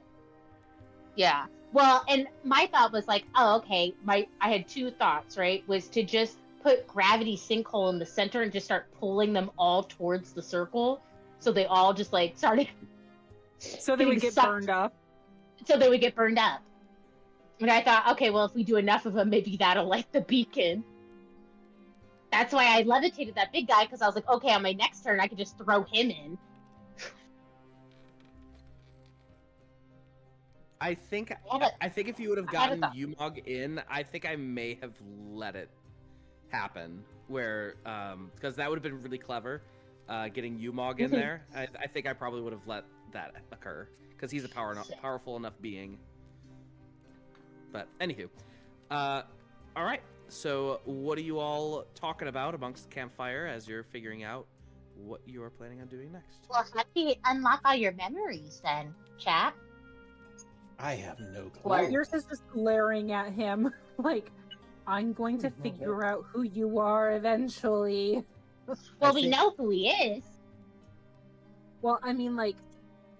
Yeah. Well, and my thought was like, oh, okay. I had two thoughts, right? Was to just put gravity sinkhole in the center and just start pulling them all towards the circle, so they all just like started. So they would getting get sucked. burned up. So they would get burned up. And I thought, okay, well, if we do enough of them, maybe that'll light the beacon. That's why I levitated that big guy, because I was like, okay, on my next turn, I could just throw him in. I think had if you would have I had a gotten thought. Umog in, I think I may have let it happen. Where because that would have been really clever, getting Umog in Mhm. there. I think I probably would have let that occur because he's a powerful enough being. But anywho, All right. So, what are you all talking about amongst the campfire as you're figuring out what you are planning on doing next? Well, how do you unlock all your memories then, Chap? I have no clue. What? Yours is just glaring at him like, I'm going to figure out who you are eventually. Well, we know who he is. Well, I mean, like,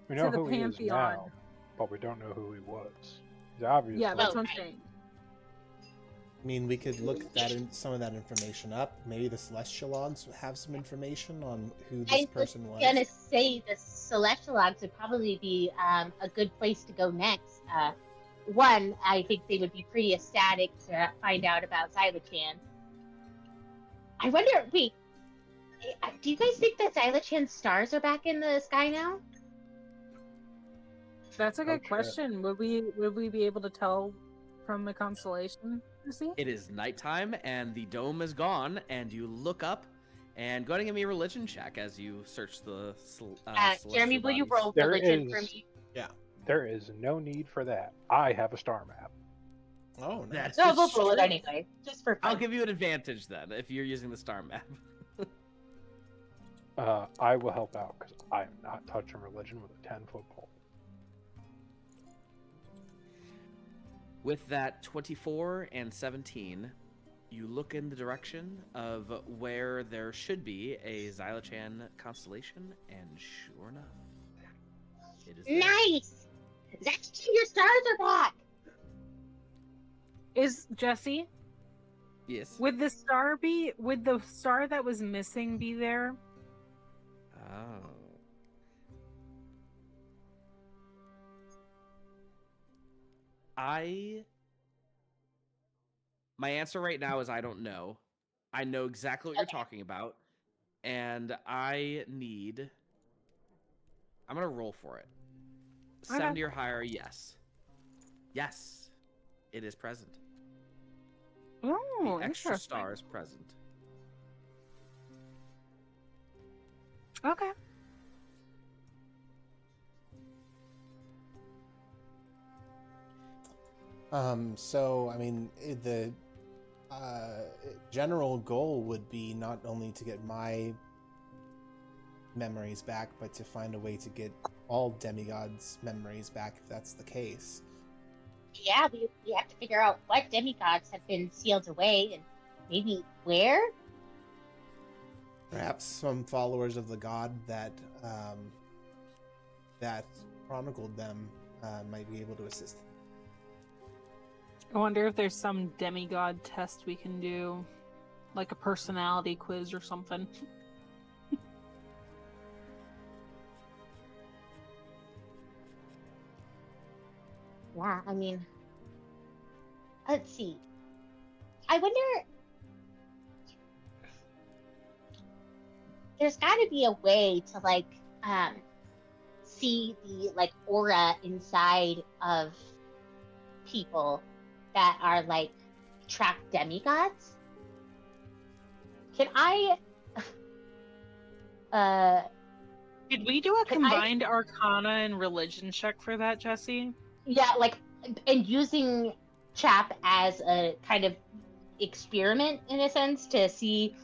We to know the who he is Pantheon. now, but we don't know who he was. He's obviously. Yeah, that's what I'm Okay. saying. I mean, we could look some of that information up. Maybe the Celestials have some information on who this person was. I was gonna say the Celestials would probably be a good place to go next. One, I think they would be pretty ecstatic to find out about Xylachan. I wonder, wait, do you guys think that Xylachan's stars are back in the sky now? That's a good Okay. question. Would we be able to tell from the constellation? You see? It is nighttime and the dome is gone, and you look up and go ahead and give me a religion check as you search the Jeremy, celestial will you bodies. roll There religion for is- me? There is no need for that. I have a star map. Oh, nice. That's No, we'll just roll it true. anyway, just for fun. I'll give you an advantage then if you're using the star map. I will help out because I'm not touching religion with a 10-foot pole. With that 24 and 17, you look in the direction of where there should be a Xylachan constellation, and sure enough, it is there. Nice! Xylachan, your stars are back! Is Jesse, Yes. would the star that was missing be there? Oh. My answer right now is I don't know. I know exactly what you're talking about, and I'm gonna roll for it. Okay. 70 or higher, yes. Yes, it is present. Oh, The extra interesting. star is present. Okay. So, I mean, the general goal would be not only to get my memories back, but to find a way to get all demigods' memories back, if that's the case. Yeah, we have to figure out what demigods have been sealed away and maybe where? Perhaps some followers of the god that chronicled them might be able to assist. I wonder if there's some demigod test we can do, like a personality quiz or something. Yeah, I mean, let's see. I wonder. There's got to be a way to see the aura inside of people that are trapped demigods. Can I? Did we do a Can I- combined Arcana and Religion check for that, Jesse? Yeah, and using Chap as a kind of experiment in a sense to see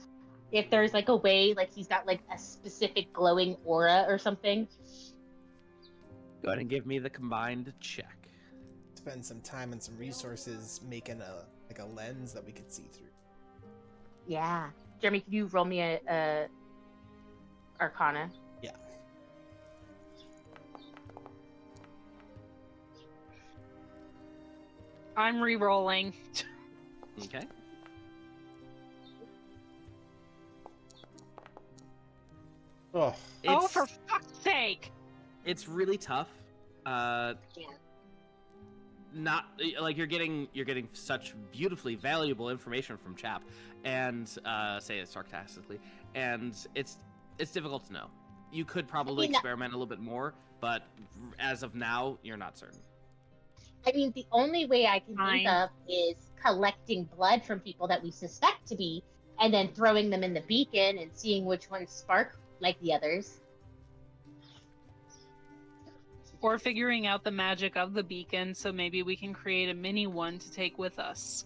if there's a way, he's got a specific glowing aura or something. Go ahead and give me the combined check. Spend some time and some resources making a lens that we could see through. Yeah. Jeremy, can you roll me a Arcana? Yeah. I'm re-rolling. Okay. Oh, Oh, It's- for fuck's sake! It's really tough. Yeah. Not you're getting such beautifully valuable information from Chap, and say it sarcastically, and it's difficult to know. You could probably I mean, experiment a little bit more, but as of now, you're not certain. I mean, the only way I can Fine. think of is collecting blood from people that we suspect to be, and then throwing them in the beacon and seeing which ones spark like the others. Or figuring out the magic of the beacon, so maybe we can create a mini one to take with us.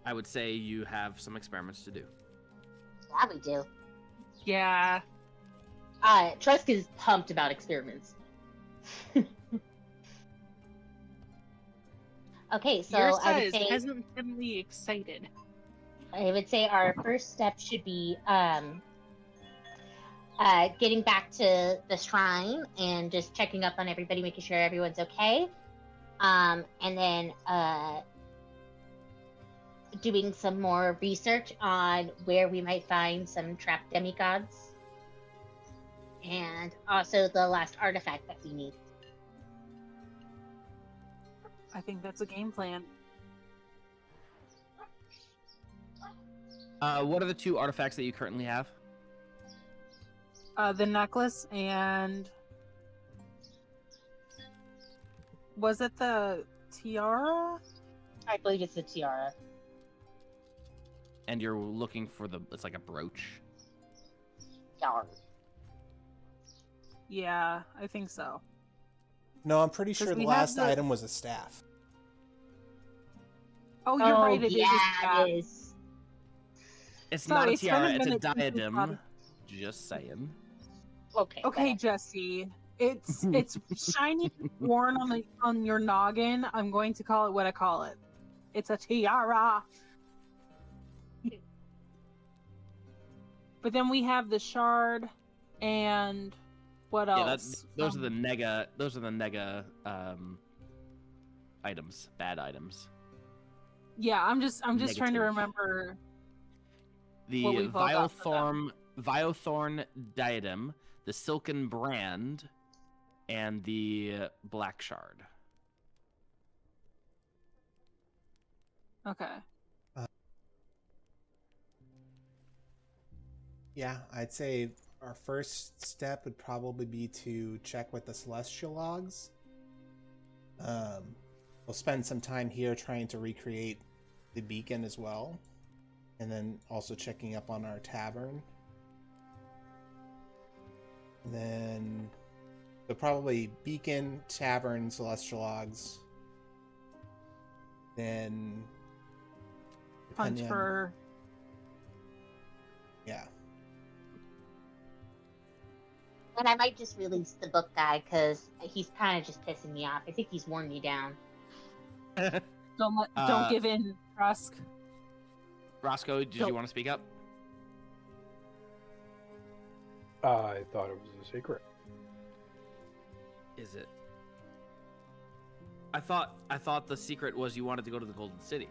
I would say you have some experiments to do. Yeah, we do. Yeah. Trusk is pumped about experiments. Okay, so I Yersa would is say hesitantly excited. our first step should be getting back to the shrine and just checking up on everybody, making sure everyone's okay. And then doing some more research on where we might find some trapped demigods. And also the last artifact that we need. I think that's a game plan. What are the 2 artifacts that you currently have? The necklace and was it the tiara? I believe it's the tiara. And you're looking for it's like a brooch. Tiara. Yeah, I think so. No, I'm pretty 'Cause sure the we have last the- item was a staff. Oh, you're right. It is. yeah, it is. It's Sorry, not a it's been a tiara, it's a minute since we diadem. thought of- Just saying. Okay. Okay, whatever. Jesse. It's shiny, worn on your noggin. I'm going to call it what I call it. It's a tiara. But then we have the shard, and what Yeah, else? those are the nega. Those are the nega items. Bad items. Yeah, I'm just trying to Negative. remember. The What we've all got for Viothorn diadem, the silken brand, and the black shard. Okay. Yeah, I'd say our first step would probably be to check with the Celestial logs. We'll spend some time here trying to recreate the beacon as well, and then also checking up on our tavern. And then so probably beacon, tavern, Celestial logs. Then Hunt depending on- for. yeah. And I might just release the book guy because he's kind of just pissing me off. I think he's worn me down. Don't give in, Trusk. Roscoe, did you want to speak up? I thought it was a secret. Is it? I thought the secret was you wanted to go to the Golden City.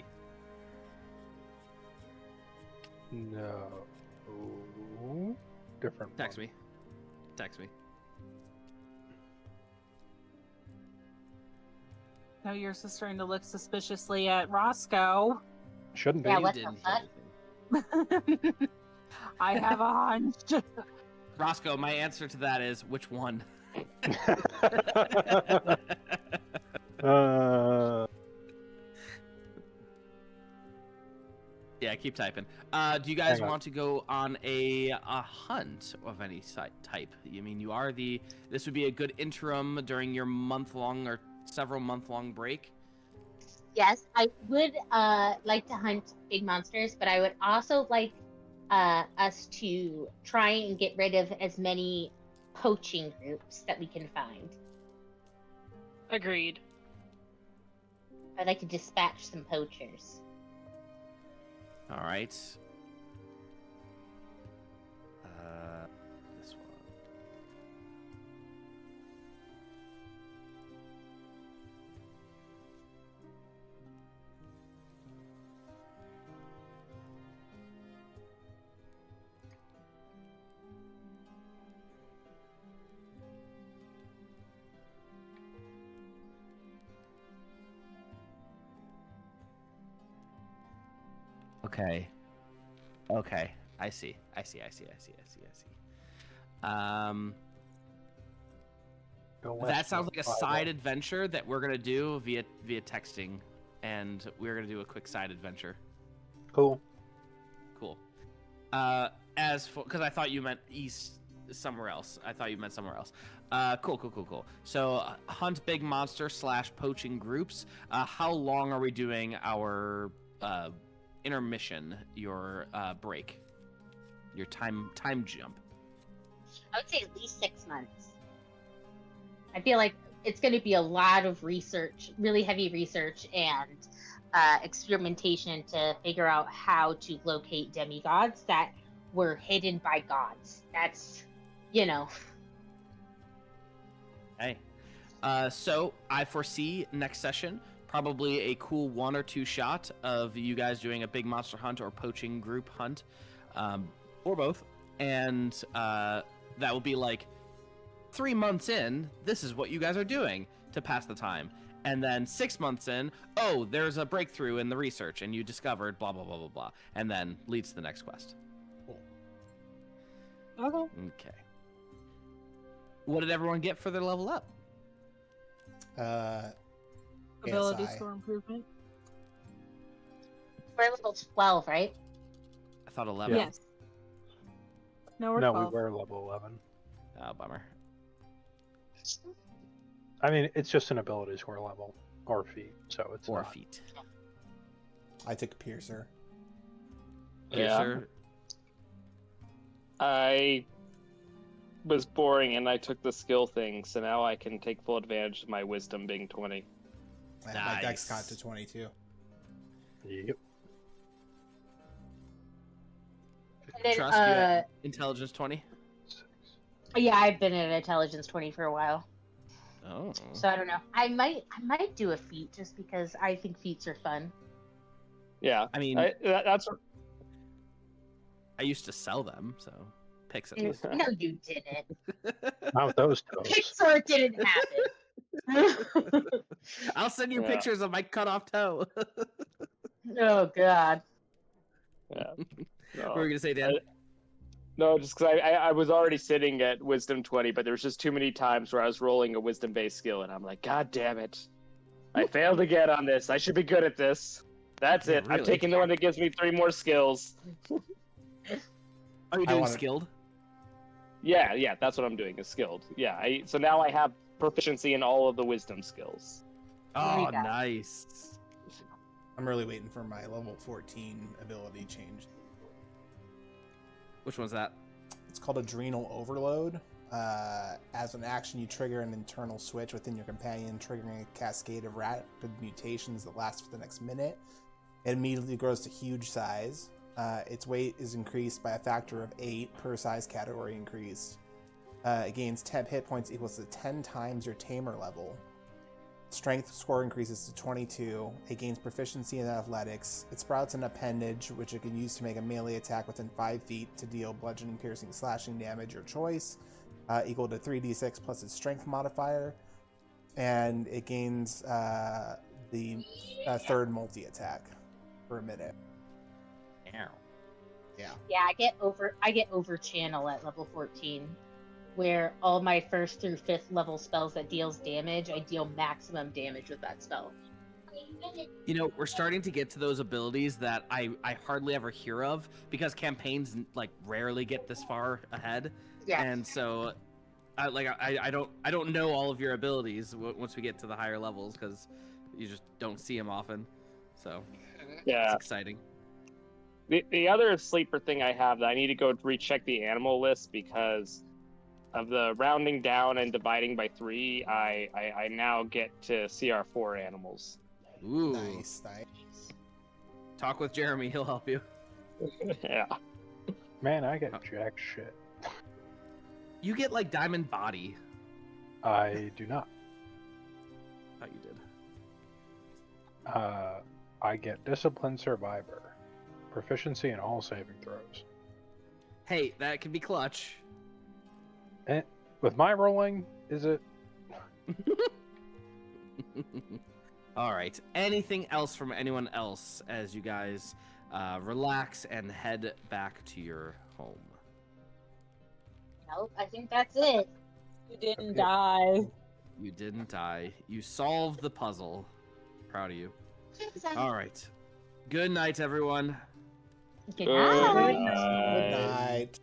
No. Different. Text one. me. Text me. Now you're just starting to look suspiciously at Roscoe. Shouldn't be. Yeah, You what the didn't fuck? say anything. I have a hunch. Roscoe, my answer to that is which one? Yeah, keep typing. Do you guys Hang on. want to go on a hunt of any type? I mean, you are this would be a good interim during your month-long or several month-long break. Yes, I would like to hunt big monsters, but I would also like us to try and get rid of as many poaching groups that we can find. Agreed. I'd like to dispatch some poachers. All right. This one. Okay. Okay. I see. That sounds like a side adventure that we're gonna do via texting, and we're gonna do a quick side adventure. Cool. Cool. As for because I thought you meant east somewhere else. Cool. So hunt big monster / poaching groups. How long are we doing our intermission, your break, your time jump? I would say at least 6 months. I feel like it's going to be a lot of research, really heavy research and experimentation to figure out how to locate demigods that were hidden by gods. That's, Hey. So I foresee next session probably a cool 1 or 2 shot of you guys doing a big monster hunt or poaching group hunt, or both, and that will be like 3 months in. This is what you guys are doing to pass the time, and then 6 months in, oh, there's a breakthrough in the research, and you discovered blah blah blah blah blah, and then leads to the next quest. Cool. Okay. What did everyone get for their level up? Ability ASI. score improvement. we're level 12, right? I thought 11. Yes. No, we're No, 12. we were level 11. Oh, bummer. I mean, it's just an ability score level or feat, so it's 4 not. feet. I took a piercer. Yeah. Sir. I was boring and I took the skill thing, so now I can take full advantage of my wisdom being 20. My dex got Nice. to 22. Yep. And then, Trusk, you had intelligence 20? yeah, I've been at intelligence 20 for a while, Oh. so I don't know. I might do a feat just because I think feats are fun. Yeah, I mean, that's I used to sell them, so picks at No, least. you didn't. Not with those toes. Pixar didn't happen. I'll send you Yeah. pictures of my cut off toe. Oh God. yeah. What were you gonna say, Dan? No, just because I was already sitting at wisdom 20, but there was just too many times where I was rolling a wisdom based skill, and I'm like, God damn it, I failed again on this. I should be good at this. That's Yeah, it. I'm really? taking the one that gives me 3 more skills. Are you I doing wanna- skilled? Yeah, that's what I'm doing, is skilled. Yeah, so now I have proficiency in all of the wisdom skills. There you Oh, go. nice. I'm really waiting for my level 14 ability change. Which one's that? It's called Adrenal Overload. As an action, you trigger an internal switch within your companion, triggering a cascade of rapid mutations that last for the next minute. It immediately grows to huge size. Its weight is increased by a factor of 8 per size category increase. It gains 10 hit points equals to 10 times your Tamer level. Strength score increases to 22. It gains proficiency in athletics. It sprouts an appendage, which it can use to make a melee attack within 5 feet to deal bludgeoning, piercing, slashing damage, your choice, equal to 3d6 plus its strength modifier. And it gains the third multi-attack for a minute. Yeah. Yeah, I get over channel at level 14, where all my 1st through 5th level spells that deals damage, I deal maximum damage with that spell. You know, we're starting to get to those abilities that I hardly ever hear of because campaigns like rarely get this far ahead. Yeah. And so I don't know all of your abilities once we get to the higher levels because you just don't see them often. So Yeah. it's exciting. The other sleeper thing I have that I need to go recheck the animal list because of the rounding down and dividing by 3. I now get to CR4 animals. Ooh. Nice. Talk with Jeremy, he'll help you. Yeah. Man, I get jack shit. You get like diamond body. I do not. Thought you did. I get disciplined survivor. Proficiency in all saving throws. Hey, that can be clutch. With my rolling, is it? All right. Anything else from anyone else as you guys relax and head back to your home? Nope, I think that's it. You didn't Okay. die. You didn't die. You solved the puzzle. Proud of you. All right. Good night, everyone. Good Good night. night. Good night.